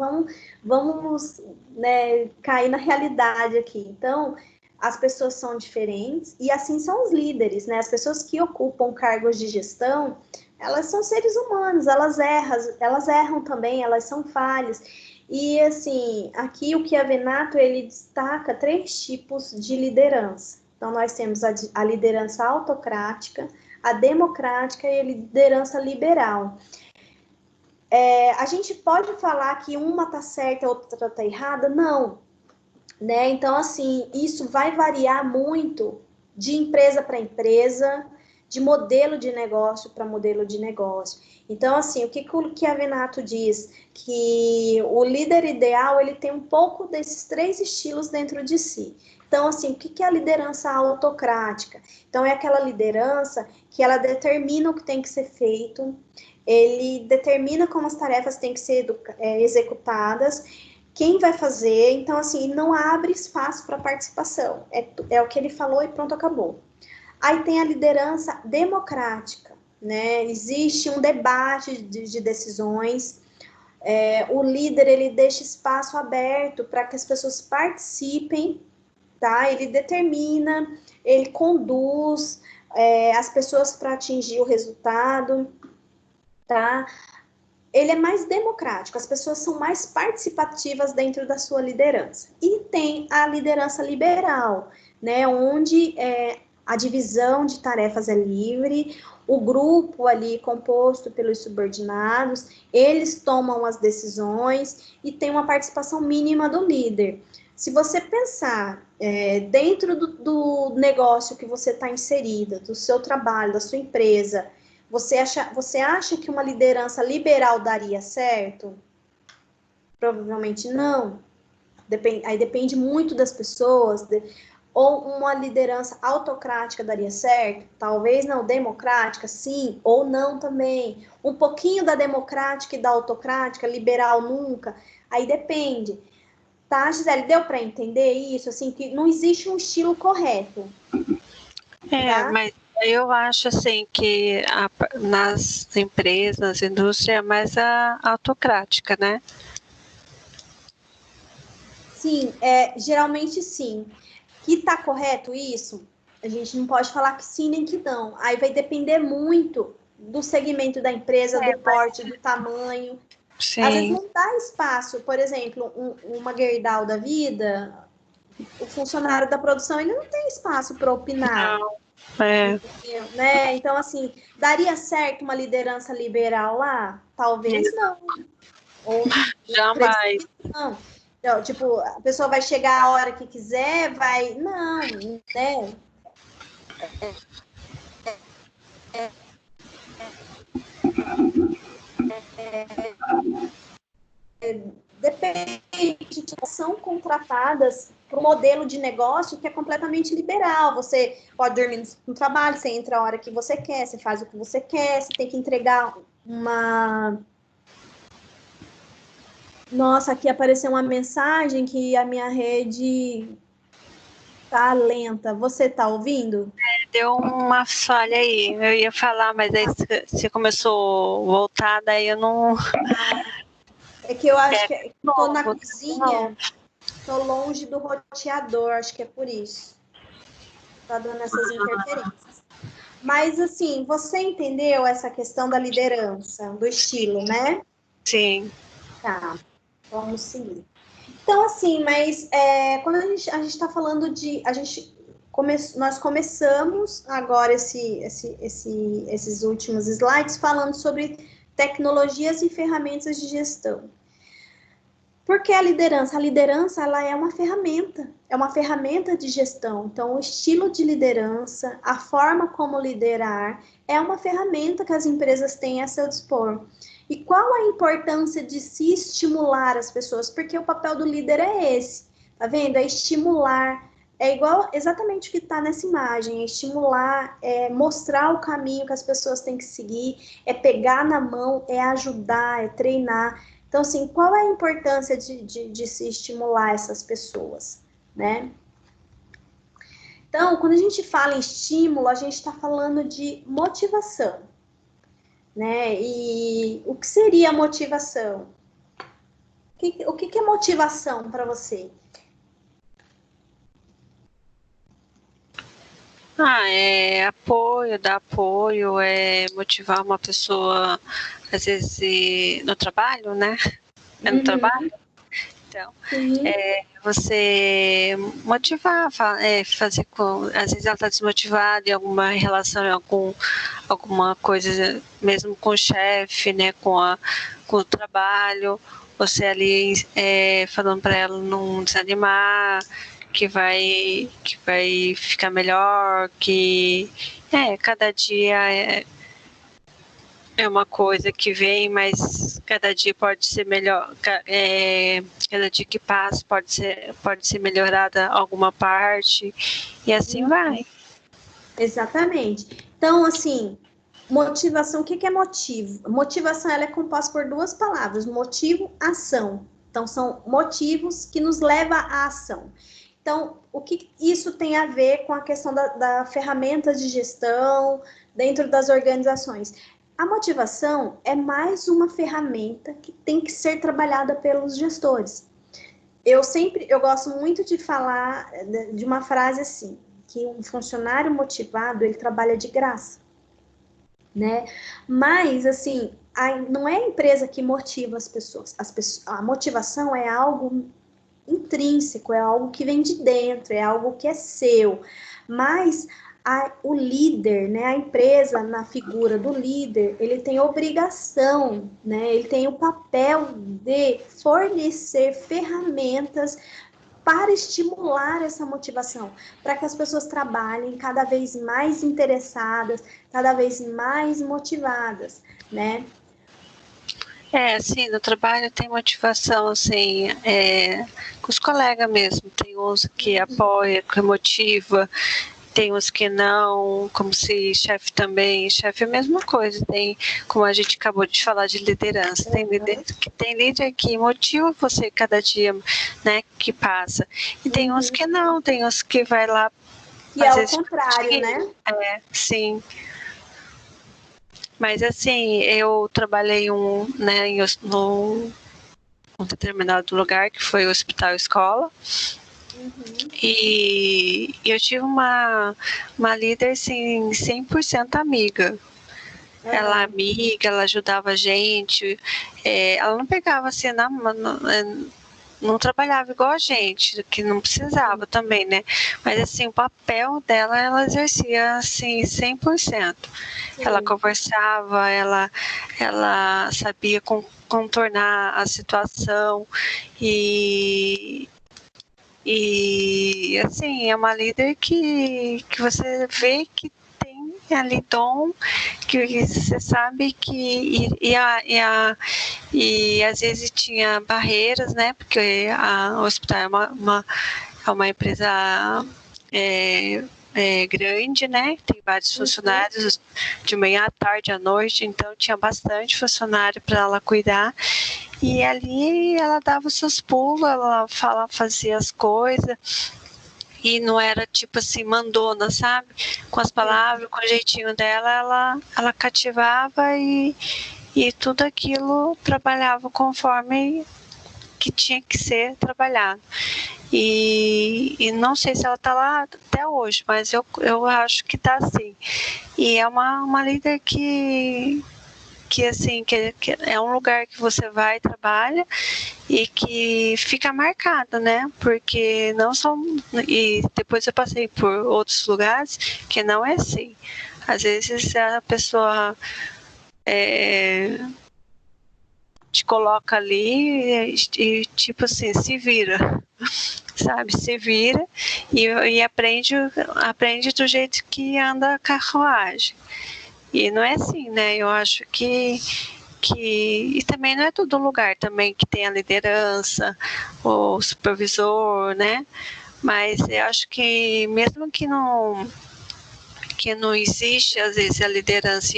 vamos né, cair na realidade aqui. Então, as pessoas são diferentes e assim são os líderes, né? As pessoas que ocupam cargos de gestão, elas são seres humanos, elas erram também, elas são falhas. E assim, aqui o Chiavenato, ele destaca 3 tipos de liderança. Então, nós temos a liderança autocrática, a democrática e a liderança liberal. A gente pode falar que uma está certa e a outra está errada? Não. Né? Então, assim, isso vai variar muito de empresa para empresa, de modelo de negócio para modelo de negócio. Então, assim, o que o Chiavenato diz? Que o líder ideal, ele tem um pouco desses 3 estilos dentro de si. Então, assim, o que é a liderança autocrática? Então, é aquela liderança que ela determina o que tem que ser feito, ele determina como as tarefas têm que ser executadas, quem vai fazer, então, assim, não abre espaço para participação. É o que ele falou e pronto, acabou. Aí tem a liderança democrática, né? Existe um debate de decisões, o líder, ele deixa espaço aberto para que as pessoas participem, tá? Ele determina, ele conduz as pessoas para atingir o resultado, tá? Ele é mais democrático, as pessoas são mais participativas dentro da sua liderança. E tem a liderança liberal, né, onde a divisão de tarefas é livre, o grupo ali composto pelos subordinados, eles tomam as decisões e tem uma participação mínima do líder. Se você pensar dentro do negócio que você está inserida, do seu trabalho, da sua empresa, você acha que uma liderança liberal daria certo? Provavelmente não. Aí depende muito das pessoas. Ou uma liderança autocrática daria certo? Talvez não. Democrática, sim, ou não também. Um pouquinho da democrática e da autocrática, liberal nunca. Aí depende. Tá, Gisele, deu para entender isso? Assim, que não existe um estilo correto. Tá? Mas eu acho assim que nas empresas, nas indústrias, é mais a autocrática, né? Sim, geralmente sim. Que tá correto isso? A gente não pode falar que sim nem que não. Aí vai depender muito do segmento da empresa, do porte, do tamanho. Sim. Às vezes não dá espaço, por exemplo, uma Gerdau da vida, o funcionário da produção, ele não tem espaço para opinar. Não. Né? Então, assim, daria certo uma liderança liberal lá? Talvez não. Ou jamais. Não. Então, tipo, a pessoa vai chegar a hora que quiser, vai... Não, né? Depende, são contratadas para um modelo de negócio que é completamente liberal. Você pode dormir no trabalho, você entra a hora que você quer, você faz o que você quer, você tem que entregar uma... Nossa, aqui apareceu uma mensagem que a minha rede tá lenta. Você tá ouvindo? Deu uma falha aí. Eu ia falar, mas aí você começou a voltar, daí eu não... É que eu acho que tô na cozinha, tô longe do roteador, acho que é por isso. Tá dando essas interferências. Mas, assim, você entendeu essa questão da liderança, do estilo, né? Sim. Tá, vamos seguir. Então, assim, mas quando a gente está falando de... nós começamos agora esses últimos slides falando sobre tecnologias e ferramentas de gestão. Porque a liderança ela é uma ferramenta de gestão. Então, o estilo de liderança, a forma como liderar, é uma ferramenta que as empresas têm a seu dispor. E qual a importância de se estimular as pessoas? Porque o papel do líder é esse, tá vendo? É estimular, é igual exatamente o que está nessa imagem, é estimular, é mostrar o caminho que as pessoas têm que seguir, é pegar na mão, é ajudar, é treinar. Então, assim, qual é a importância de se estimular essas pessoas, né? Então, quando a gente fala em estímulo, a gente está falando de motivação, né? E o que seria motivação? O que é motivação para você? É apoio, dar apoio, é motivar uma pessoa, às vezes, no trabalho, né? No trabalho. Então, você motivar, fazer com... Às vezes ela está desmotivada em alguma relação, em alguma coisa, mesmo com o chefe, né? Com o trabalho, você ali falando para ela não desanimar, que vai ficar melhor, que cada dia é uma coisa que vem, mas cada dia pode ser melhor, cada dia que passa pode ser melhorada alguma parte, e assim vai. Exatamente. Então, assim, motivação, o que é motivo? Motivação, ela é composta por duas palavras, motivo, ação. Então, são motivos que nos levam à ação. Então, o que isso tem a ver com a questão da ferramenta de gestão dentro das organizações? A motivação é mais uma ferramenta que tem que ser trabalhada pelos gestores. Eu gosto muito de falar de uma frase assim, que um funcionário motivado, ele trabalha de graça, né? Mas, assim, não é a empresa que motiva as pessoas. A motivação é algo intrínseco, é algo que vem de dentro, é algo que é seu. Mas o líder, né, a empresa na figura do líder, ele tem obrigação, né, ele tem o papel de fornecer ferramentas para estimular essa motivação, para que as pessoas trabalhem cada vez mais interessadas, cada vez mais motivadas, né? Assim, no trabalho tem motivação, assim, com os colegas mesmo. Tem uns que apoia, que motiva, tem uns que não, como se chefe também, chefe é a mesma coisa, tem, como a gente acabou de falar de liderança, tem líder que motiva você cada dia, né, que passa, e tem uns que não, tem uns que vai lá, e é o contrário, né? Sim. Mas assim, eu trabalhei num determinado lugar, que foi o hospital escola, e eu tive uma líder, assim, 100% amiga. Ela é amiga, ela ajudava a gente, ela não pegava assim, não trabalhava igual a gente, que não precisava também, né? Mas assim, o papel dela, ela exercia assim, 100%. Ela conversava, ela sabia contornar a situação e assim, é uma líder que você vê que tem ali dom, que você sabe que e às vezes tinha barreiras, né? Porque o hospital é uma empresa grande, né? Tem vários funcionários de manhã à tarde à noite, então tinha bastante funcionário para ela cuidar. E ali ela dava os seus pulos, ela fazia as coisas. E não era tipo assim, mandona, sabe? Com as palavras, com o jeitinho dela, ela cativava e tudo aquilo trabalhava conforme que tinha que ser trabalhado. E não sei se ela está lá até hoje, mas eu acho que está assim. E é uma líder que assim, que é um lugar que você vai e trabalha e que fica marcado, né? Porque não são... E depois eu passei por outros lugares que não é assim. Às vezes a pessoa te coloca ali e tipo assim, se vira, sabe? Se vira e aprende do jeito que anda a carruagem. E não é assim, né? Eu acho que e também não é todo lugar também que tem a liderança, o supervisor, né? Mas eu acho que mesmo que não existe, às vezes, a liderança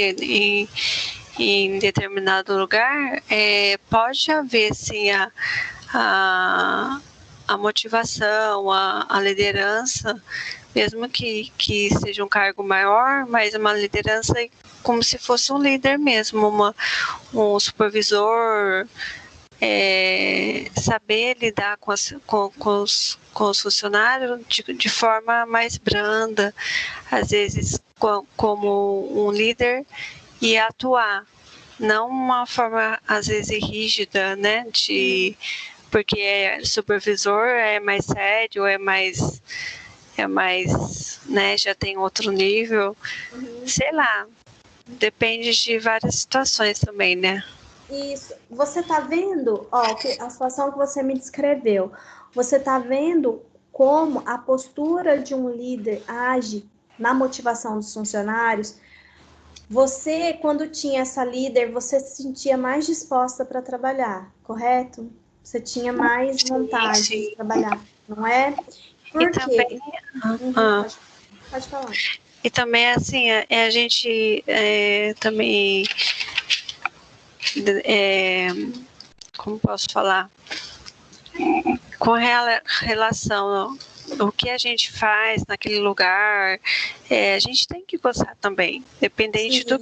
em determinado lugar, pode haver, sim, a motivação, a liderança, mesmo que seja um cargo maior, mas uma liderança como se fosse um líder mesmo, um supervisor, saber lidar com os funcionários de forma mais branda, às vezes como um líder, e atuar, não uma forma às vezes rígida, né, porque supervisor é mais sério, é mais, né, já tem outro nível, sei lá, depende de várias situações também, né? Isso. Você tá vendo, ó, a situação que você me descreveu. Você tá vendo como a postura de um líder age na motivação dos funcionários? Você, quando tinha essa líder, você se sentia mais disposta para trabalhar, correto? Você tinha mais vontade de trabalhar, não é? Por quê? Pode falar. E também, assim, a gente também, como posso falar, com relação ao que a gente faz naquele lugar, a gente tem que gostar também, dependente do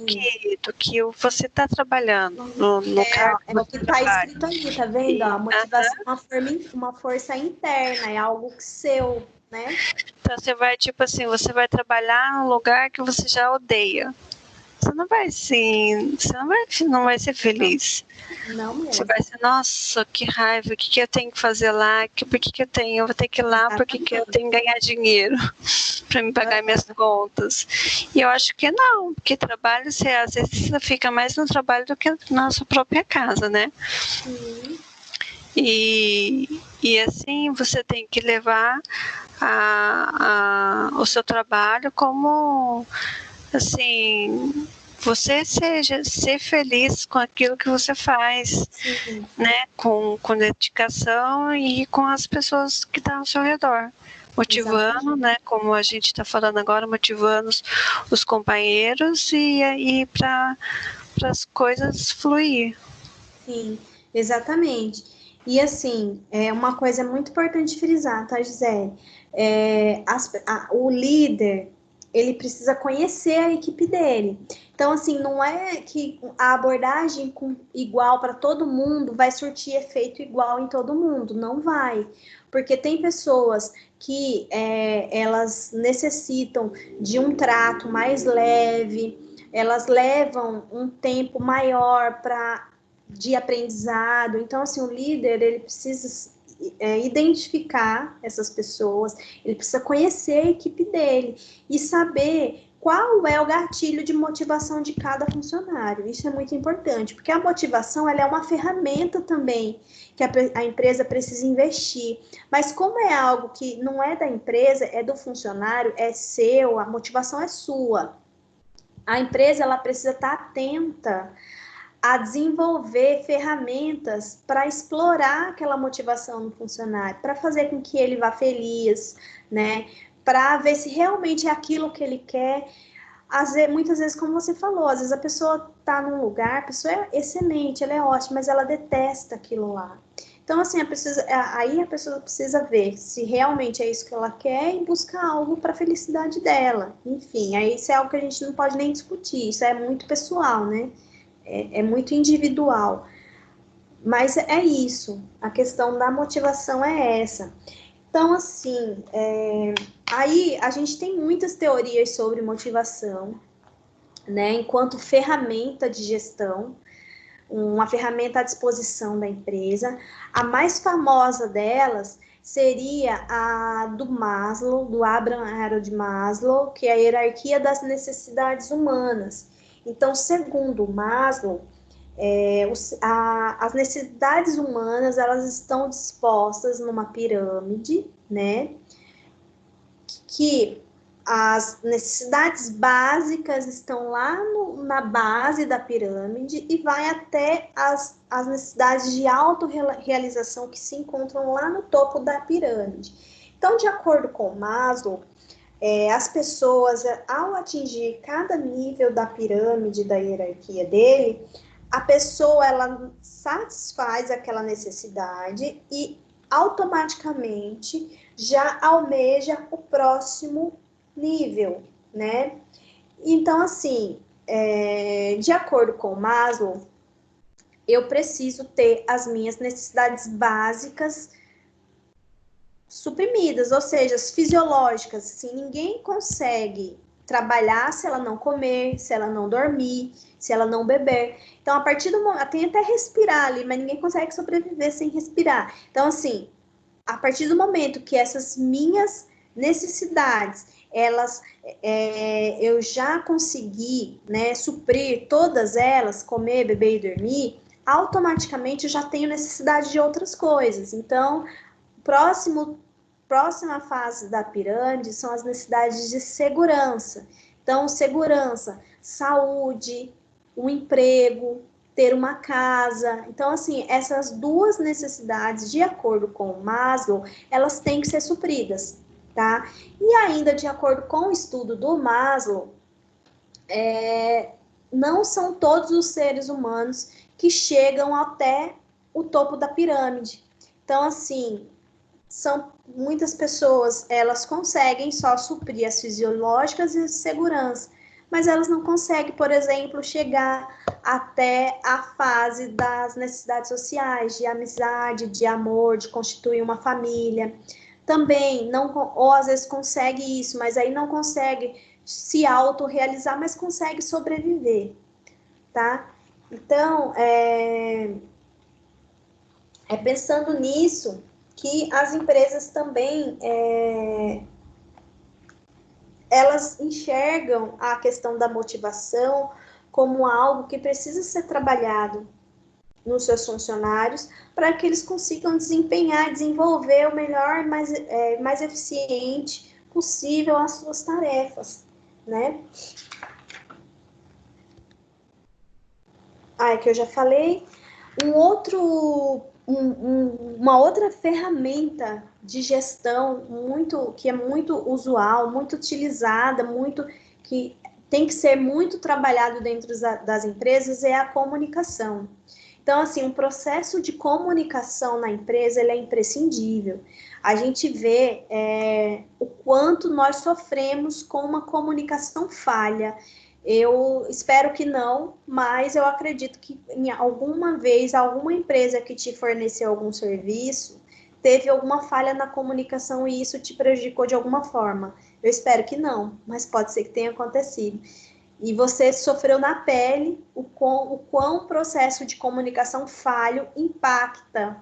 que você está trabalhando no cargo. É o que está escrito ali, tá vendo? A motivação é uma força interna, é algo seu, né? Então você vai, tipo assim, você vai trabalhar num lugar que você já odeia. você não vai ser feliz. Não mesmo. Você vai ser, nossa, que raiva, o que eu tenho que fazer lá? Por que eu vou ter que ir lá? Por que eu tenho que ganhar dinheiro para me pagar minhas contas? E eu acho que não, porque trabalho, às vezes você fica mais no trabalho do que na sua própria casa, né? Sim. E assim, você tem que levar o seu trabalho como, assim, você ser feliz com aquilo que você faz, Sim. né? Com dedicação e com as pessoas que estão ao seu redor. Motivando, né? Como a gente está falando agora, motivando os companheiros e para as coisas fluir. Sim, exatamente. E assim, é uma coisa muito importante frisar, tá, Gisele? O líder, ele precisa conhecer a equipe dele. Então, assim, não é que a abordagem igual para todo mundo vai surtir efeito igual em todo mundo. Não vai. Porque tem pessoas que elas necessitam de um trato mais leve, elas levam um tempo maior de aprendizado. Então, assim, o líder, ele precisa identificar essas pessoas, ele precisa conhecer a equipe dele e saber qual é o gatilho de motivação de cada funcionário. Isso é muito importante, porque a motivação, ela é uma ferramenta também que a empresa precisa investir. Mas como é algo que não é da empresa, é do funcionário, é seu, a motivação é sua. A empresa, ela precisa estar atenta a desenvolver ferramentas para explorar aquela motivação no funcionário, para fazer com que ele vá feliz, né? Para ver se realmente é aquilo que ele quer. Muitas vezes, como você falou, às vezes a pessoa está num lugar, a pessoa é excelente, ela é ótima, mas ela detesta aquilo lá. Então, assim, aí a pessoa precisa ver se realmente é isso que ela quer e buscar algo para a felicidade dela. Enfim, aí isso é algo que a gente não pode nem discutir, isso é muito pessoal, né? É muito individual. Mas é isso, a questão da motivação é essa. Então, assim, aí a gente tem muitas teorias sobre motivação, né, enquanto ferramenta de gestão, uma ferramenta à disposição da empresa. A mais famosa delas seria a do Maslow, do Abraham Harold Maslow, que é a hierarquia das necessidades humanas. Então, segundo Maslow, as necessidades humanas, elas estão dispostas numa pirâmide, né? Que as necessidades básicas estão lá na base da pirâmide e vai até as necessidades de autorrealização que se encontram lá no topo da pirâmide. Então, de acordo com Maslow, as pessoas, ao atingir cada nível da pirâmide, da hierarquia dele, a pessoa, ela satisfaz aquela necessidade e automaticamente já almeja o próximo nível, né? Então, assim, de acordo com Maslow, eu preciso ter as minhas necessidades básicas suprimidas, ou seja, as fisiológicas. Assim, ninguém consegue trabalhar se ela não comer, se ela não dormir, se ela não beber. Então, a partir do momento, tem até respirar ali, mas ninguém consegue sobreviver sem respirar. Então, assim, a partir do momento que essas minhas necessidades, eu já consegui, né, suprir todas elas, comer, beber e dormir, automaticamente eu já tenho necessidade de outras coisas. Então, próxima fase da pirâmide são as necessidades de segurança. Então, segurança, saúde, um emprego, ter uma casa. Então, assim, essas duas necessidades, de acordo com o Maslow, elas têm que ser supridas, tá? E ainda, de acordo com o estudo do Maslow, não são todos os seres humanos que chegam até o topo da pirâmide. Então, assim, são muitas pessoas, elas conseguem só suprir as fisiológicas e a segurança, mas elas não conseguem, por exemplo, chegar até a fase das necessidades sociais, de amizade, de amor, de constituir uma família. Também não, ou às vezes consegue isso, mas aí não consegue se autorrealizar, mas consegue sobreviver, tá? Então, é pensando nisso que as empresas também, elas enxergam a questão da motivação como algo que precisa ser trabalhado nos seus funcionários para que eles consigam desempenhar, desenvolver o melhor, mais eficiente possível as suas tarefas, né? Que eu já falei. Uma outra ferramenta de gestão que é muito usual, muito utilizada, que tem que ser muito trabalhado dentro das empresas é a comunicação. Então, assim, um processo de comunicação na empresa ele é imprescindível. A gente vê o quanto nós sofremos com uma comunicação falha. Eu espero que não, mas eu acredito que em alguma vez, alguma empresa que te forneceu algum serviço teve alguma falha na comunicação e isso te prejudicou de alguma forma. Eu espero que não, mas pode ser que tenha acontecido. E você sofreu na pele o quão o processo de comunicação falho impacta,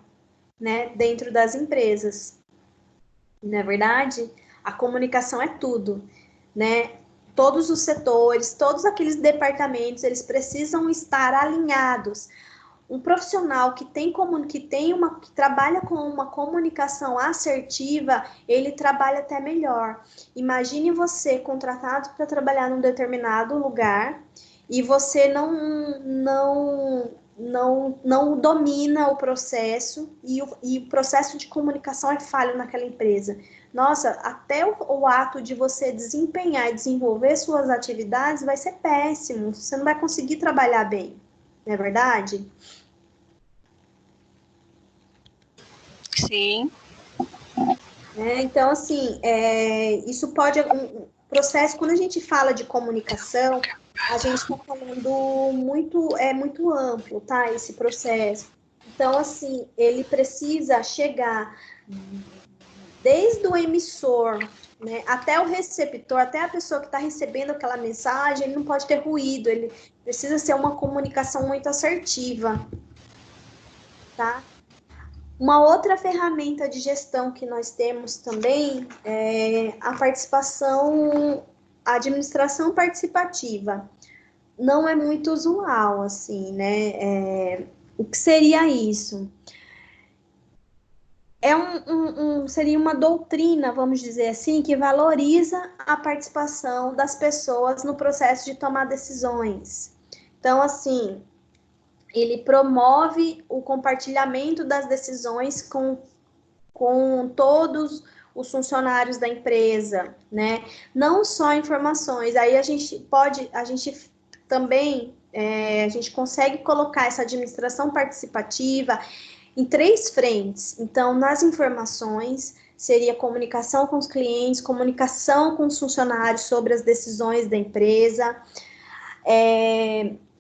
né, dentro das empresas. Não é verdade? A comunicação é tudo, né? Todos os setores, todos aqueles departamentos, eles precisam estar alinhados. Um profissional que trabalha com uma comunicação assertiva, ele trabalha até melhor. Imagine você contratado para trabalhar num determinado lugar e você não domina o processo e o processo de comunicação é falho naquela empresa. Nossa, até o ato de você desempenhar e desenvolver suas atividades vai ser péssimo, você não vai conseguir trabalhar bem, não é verdade? Sim. Então, assim, isso pode... processo, quando a gente fala de comunicação, a gente está falando muito amplo, tá? Esse processo. Então, assim, ele precisa chegar desde o emissor, né, até o receptor, até a pessoa que está recebendo aquela mensagem, ele não pode ter ruído, ele precisa ser uma comunicação muito assertiva, tá? Uma outra ferramenta de gestão que nós temos também é a administração participativa. Não é muito usual, assim, né? O que seria isso? Seria uma doutrina, vamos dizer assim, que valoriza a participação das pessoas no processo de tomar decisões. Então, assim, ele promove o compartilhamento das decisões com todos os funcionários da empresa, né? Não só informações. Aí a gente também a gente consegue colocar essa administração participativa em 3 frentes. Então, nas informações, seria comunicação com os clientes, comunicação com os funcionários sobre as decisões da empresa,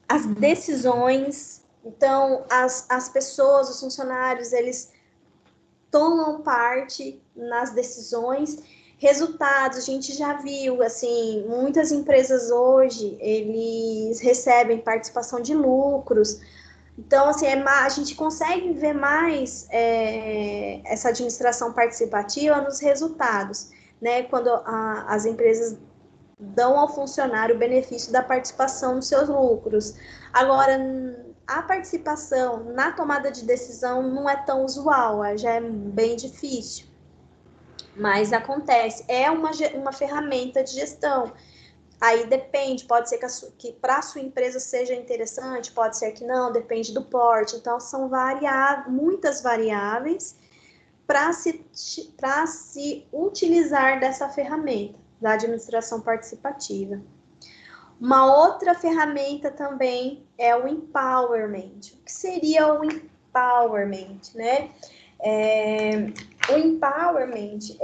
as decisões. Então, as pessoas, os funcionários, eles tomam parte nas decisões. Resultados, a gente já viu, assim, muitas empresas hoje, eles recebem participação de lucros. Então, assim, a gente consegue ver mais essa administração participativa nos resultados, né? Quando as empresas dão ao funcionário o benefício da participação nos seus lucros. Agora, a participação na tomada de decisão não é tão usual, já é bem difícil. Mas acontece, é uma ferramenta de gestão. Aí depende, pode ser que para a sua empresa seja interessante, pode ser que não, depende do porte. Então, são muitas variáveis para se utilizar dessa ferramenta da administração participativa. Uma outra ferramenta também é o empowerment. O que seria o empowerment, né? O empowerment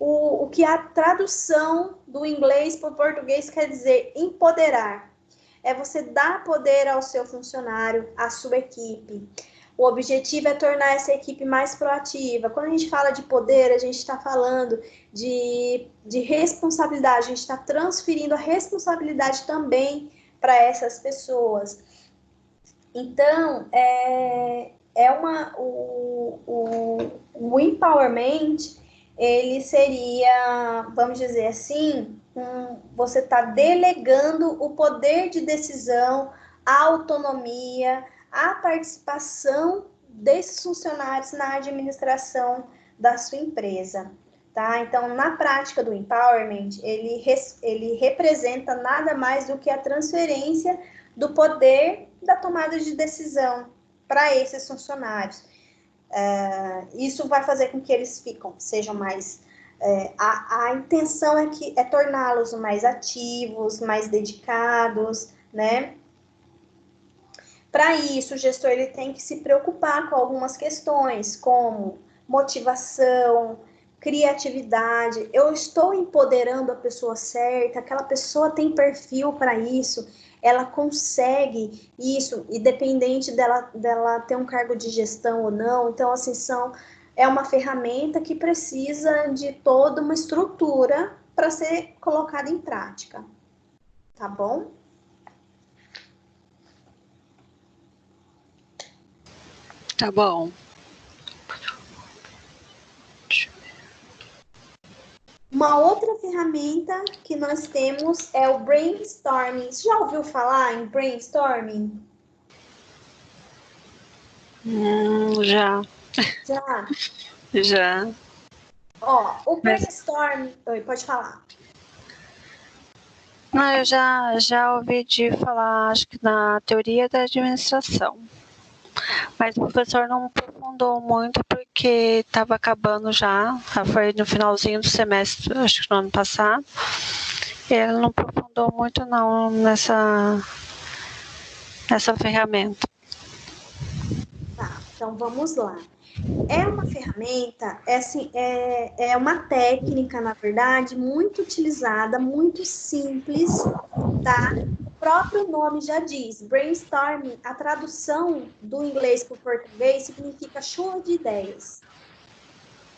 o que a tradução do inglês para o português quer dizer empoderar. É você dar poder ao seu funcionário, à sua equipe, O objetivo é tornar essa equipe mais proativa. Quando a gente fala de poder, a gente está falando de responsabilidade, a gente está transferindo a responsabilidade também para essas pessoas. Então, o empowerment, ele seria, vamos dizer assim, você está delegando o poder de decisão, a autonomia, a participação desses funcionários na administração da sua empresa, tá? Então, na prática do empowerment, ele representa nada mais do que a transferência do poder da tomada de decisão para esses funcionários. Isso vai fazer com que eles sejam mais... a intenção é torná-los mais ativos, mais dedicados, né? Para isso, o gestor ele tem que se preocupar com algumas questões, como motivação, criatividade. Eu estou empoderando a pessoa certa, aquela pessoa tem perfil para isso, ela consegue isso, independente dela ter um cargo de gestão ou não. Então, assim, é uma ferramenta que precisa de toda uma estrutura para ser colocada em prática. Tá bom? Tá bom. Uma outra ferramenta que nós temos é o brainstorming. Você já ouviu falar em brainstorming? Já. Já? Já. Ó, o brainstorming... Oi, pode falar. Não, eu já ouvi de falar, acho que na teoria da administração. Mas o professor não aprofundou muito porque estava acabando já. Foi no finalzinho do semestre, acho que no ano passado. Ele não aprofundou muito não nessa ferramenta. Tá, então vamos lá. É uma ferramenta, é uma técnica, na verdade, muito utilizada, muito simples, tá? O próprio nome já diz, brainstorming, a tradução do inglês para o português significa chuva de ideias.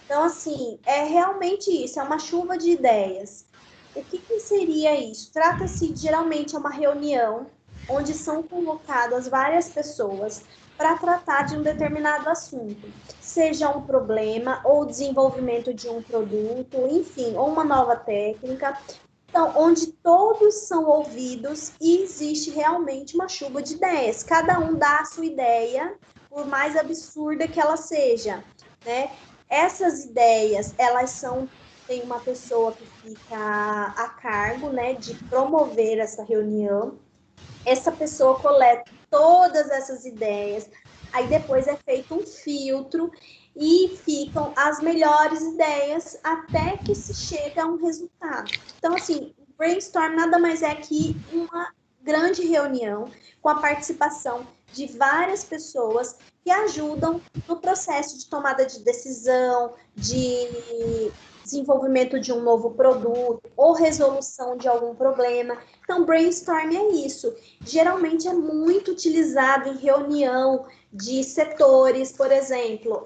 Então, assim, é realmente isso, é uma chuva de ideias. O que seria isso? Trata-se, geralmente, de uma reunião onde são convocadas várias pessoas para tratar de um determinado assunto, seja um problema ou desenvolvimento de um produto, enfim, ou uma nova técnica. Então, onde todos são ouvidos e existe realmente uma chuva de ideias. Cada um dá a sua ideia, por mais absurda que ela seja, né? Essas ideias, tem uma pessoa que fica a cargo, né, de promover essa reunião. Essa pessoa coleta todas essas ideias, aí depois é feito um filtro e ficam as melhores ideias até que se chega a um resultado. Então, assim, o brainstorm nada mais é que uma grande reunião com a participação de várias pessoas que ajudam no processo de tomada de decisão, de desenvolvimento de um novo produto ou resolução de algum problema. Então, brainstorm é isso. Geralmente é muito utilizado em reunião de setores, por exemplo,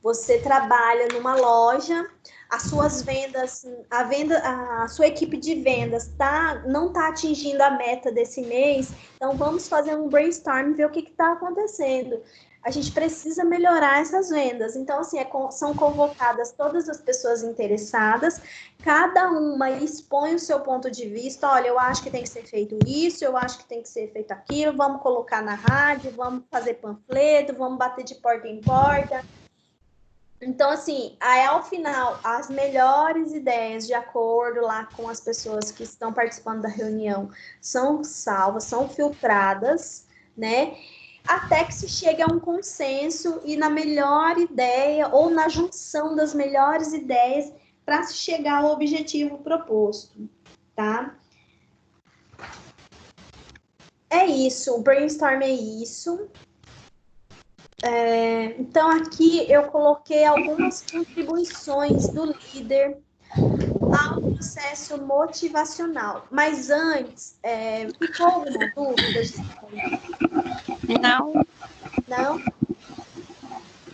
você trabalha numa loja, as suas vendas, a sua equipe de vendas não está atingindo a meta desse mês, então vamos fazer um brainstorm e ver o que está acontecendo. A gente precisa melhorar essas vendas. Então, assim, são convocadas todas as pessoas interessadas, cada uma expõe o seu ponto de vista. Olha, eu acho que tem que ser feito isso, eu acho que tem que ser feito aquilo, vamos colocar na rádio, vamos fazer panfleto, vamos bater de porta em porta. Então, assim, aí ao final, as melhores ideias, de acordo lá com as pessoas que estão participando da reunião, são salvas, são filtradas, né? Até que se chegue a um consenso e na melhor ideia ou na junção das melhores ideias para se chegar ao objetivo proposto, tá? É isso, o brainstorm é isso. Então, aqui eu coloquei algumas contribuições do líder ao processo motivacional. Mas antes, ficou alguma dúvida? Não. Não?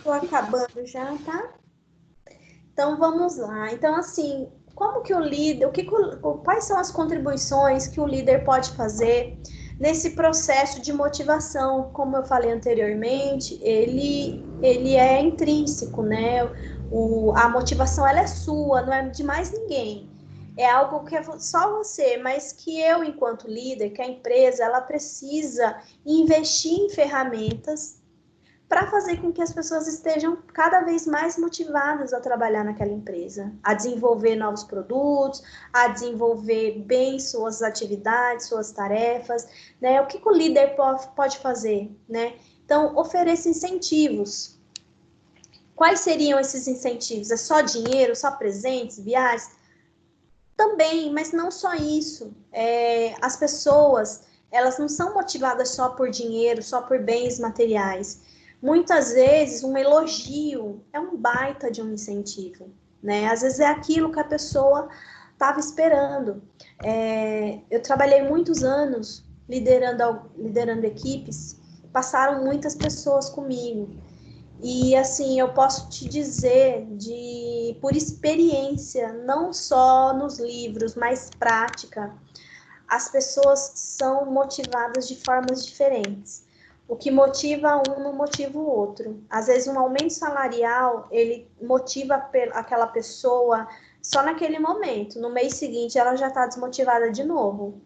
tô acabando já, tá? Então, vamos lá. Então, assim, como que o líder, quais são as contribuições que o líder pode fazer nesse processo de motivação? Como eu falei anteriormente, ele é intrínseco, né? A motivação, ela é sua, não é de mais ninguém. É algo que é só você, mas que eu, enquanto líder, que a empresa, ela precisa investir em ferramentas para fazer com que as pessoas estejam cada vez mais motivadas a trabalhar naquela empresa, a desenvolver novos produtos, a desenvolver bem suas atividades, suas tarefas, né? O que o líder pode fazer, né? Então, ofereça incentivos. Quais seriam esses incentivos? É só dinheiro, só presentes, viagens? Também, mas não só isso. As pessoas, elas não são motivadas só por dinheiro, só por bens materiais. Muitas vezes, um elogio é um baita de um incentivo, né? Às vezes é aquilo que a pessoa estava esperando. Eu trabalhei muitos anos liderando equipes, passaram muitas pessoas comigo. E assim, eu posso te dizer por experiência, não só nos livros, mas prática, as pessoas são motivadas de formas diferentes. O que motiva um não motiva o outro. Às vezes um aumento salarial, ele motiva aquela pessoa só naquele momento. No mês seguinte, ela já está desmotivada de novo.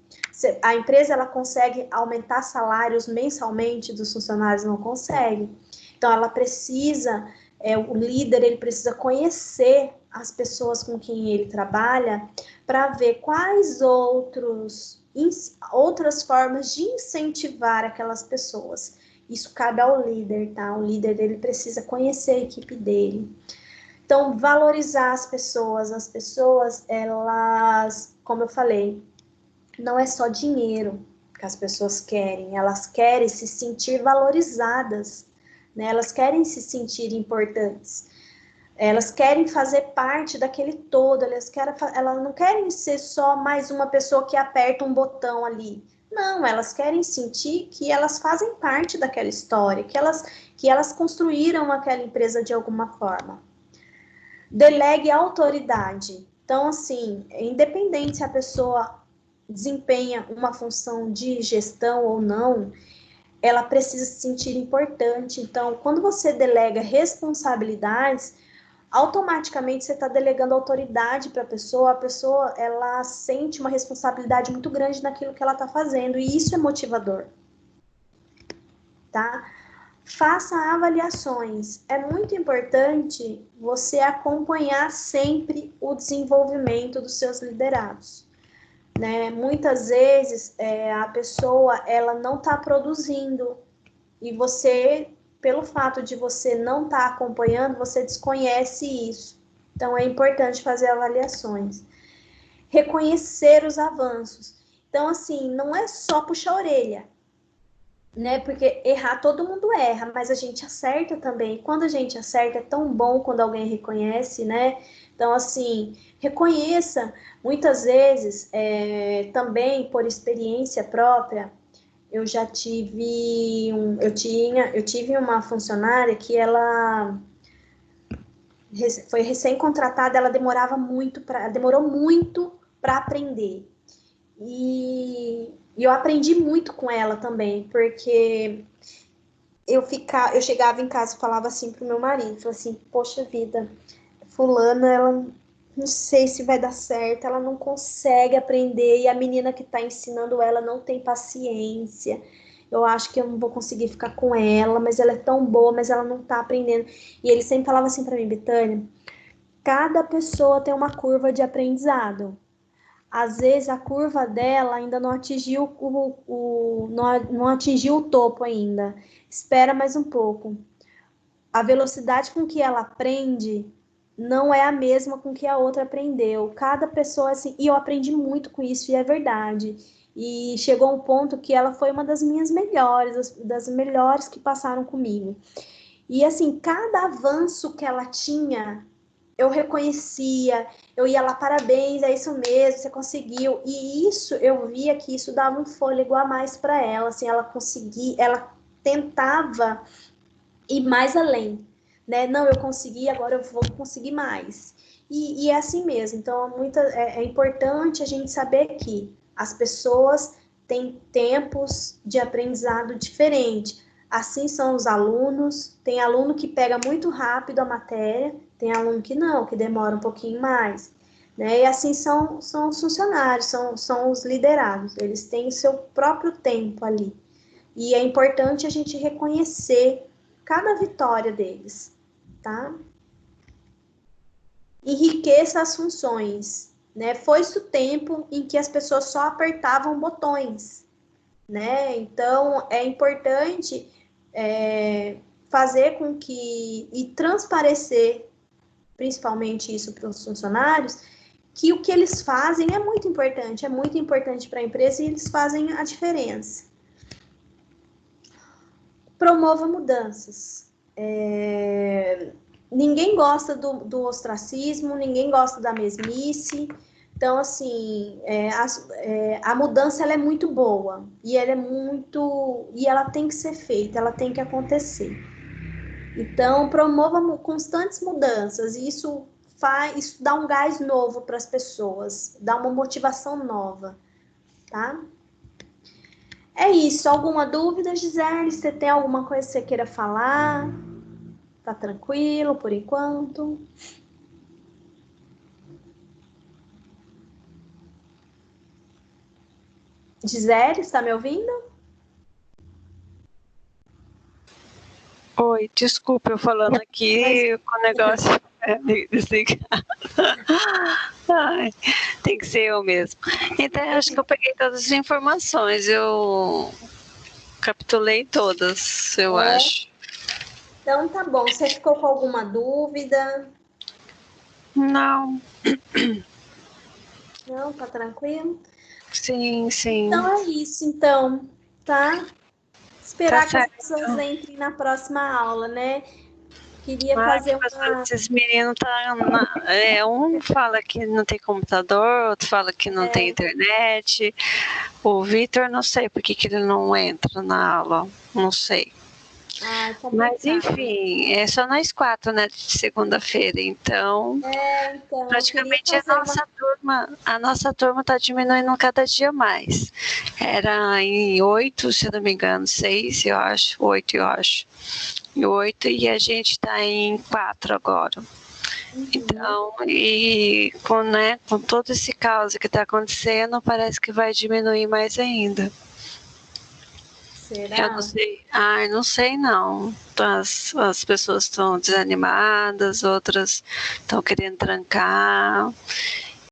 A empresa, ela consegue aumentar salários mensalmente dos funcionários? Não consegue. Então, ela precisa, o líder, ele precisa conhecer as pessoas com quem ele trabalha para ver quais outras formas de incentivar aquelas pessoas. Isso cabe ao líder, tá? O líder, ele precisa conhecer a equipe dele. Então, valorizar as pessoas, elas, como eu falei, não é só dinheiro que as pessoas querem, elas querem se sentir valorizadas, né? Elas querem se sentir importantes, elas querem fazer parte daquele todo, elas não querem ser só mais uma pessoa que aperta um botão ali. Não, elas querem sentir que elas fazem parte daquela história, que elas construíram aquela empresa de alguma forma. Delegue a autoridade. Então, assim, independente se a pessoa desempenha uma função de gestão ou não, ela precisa se sentir importante. Então, quando você delega responsabilidades, automaticamente você está delegando autoridade para a pessoa ela sente uma responsabilidade muito grande naquilo que ela está fazendo, e isso é motivador, tá? Faça avaliações. É muito importante você acompanhar sempre o desenvolvimento dos seus liderados, né? Muitas vezes a pessoa ela não está produzindo e você, pelo fato de você não estar acompanhando, você desconhece isso. Então é importante fazer avaliações. Reconhecer os avanços. Então, assim, não é só puxar a orelha, né? Porque errar todo mundo erra, mas a gente acerta também. Quando a gente acerta, é tão bom quando alguém reconhece, né? Então, assim, reconheça. Muitas vezes, também por experiência própria, eu já tive eu tive uma funcionária que ela foi recém-contratada, ela demorou muito para aprender. E eu aprendi muito com ela também, porque eu chegava em casa e falava assim pro meu marido, falava assim, poxa vida, fulana, ela não sei se vai dar certo, ela não consegue aprender, e a menina que tá ensinando ela não tem paciência. Eu acho que eu não vou conseguir ficar com ela, mas ela é tão boa, mas ela não tá aprendendo. E ele sempre falava assim para mim, Betânia, cada pessoa tem uma curva de aprendizado. Às vezes a curva dela ainda não atingiu não atingiu o topo ainda. Espera mais um pouco. A velocidade com que ela aprende não é a mesma com que a outra aprendeu. Cada pessoa, assim, e eu aprendi muito com isso, e é verdade. E chegou um ponto que ela foi uma das minhas melhores, das melhores que passaram comigo. E assim, cada avanço que ela tinha, eu reconhecia, eu ia lá, parabéns, é isso mesmo, você conseguiu. E isso, eu via que isso dava um fôlego a mais para ela, assim, ela tentava ir mais além, né? Não, eu consegui, agora eu vou conseguir mais. E é assim mesmo. Então, é importante a gente saber que as pessoas têm tempos de aprendizado diferente. Assim são os alunos. Tem aluno que pega muito rápido a matéria, tem aluno que não, que demora um pouquinho mais. Né? E assim são os funcionários, são os liderados. Eles têm seu próprio tempo ali. E é importante a gente reconhecer cada vitória deles, tá? Enriqueça as funções, né? Foi-se o tempo em que as pessoas só apertavam botões, né? Então, é importante fazer com que, e transparecer, principalmente isso para os funcionários, que o que eles fazem é muito importante para a empresa e eles fazem a diferença. Promova mudanças. Ninguém gosta do ostracismo, ninguém gosta da mesmice. Então, assim, a mudança ela é muito boa e ela tem que ser feita, ela tem que acontecer. Então, promova constantes mudanças e isso dá um gás novo para as pessoas, dá uma motivação nova, tá? É isso. Alguma dúvida, Gisele? Você tem alguma coisa que você queira falar? Tá tranquilo por enquanto? Gisele, está me ouvindo? Oi, desculpa eu falando aqui com o negócio desligado. Ai, tem que ser eu mesmo. Então, acho que eu peguei todas as informações, eu capitulei todas, eu acho. Então tá bom. Você ficou com alguma dúvida? Não. Não, tá tranquilo? Sim, sim. Então é isso, então, tá? Esperar que as pessoas entrem na próxima aula, né? Queria fazer uma... Esses meninos um fala que não tem computador, outro fala que não tem internet. O Vitor, não sei por que ele não entra na aula, não sei. Mas enfim, é só nós 4, né, de segunda-feira, então praticamente a nossa turma está diminuindo cada dia mais. Era em 8, se não me engano, 6, eu acho, 8, eu acho. 8 e a gente está em 4 agora. Então, e com todo esse caos que está acontecendo, parece que vai diminuir mais ainda. Será? Eu não sei. Não sei não. As pessoas estão desanimadas, outras estão querendo trancar.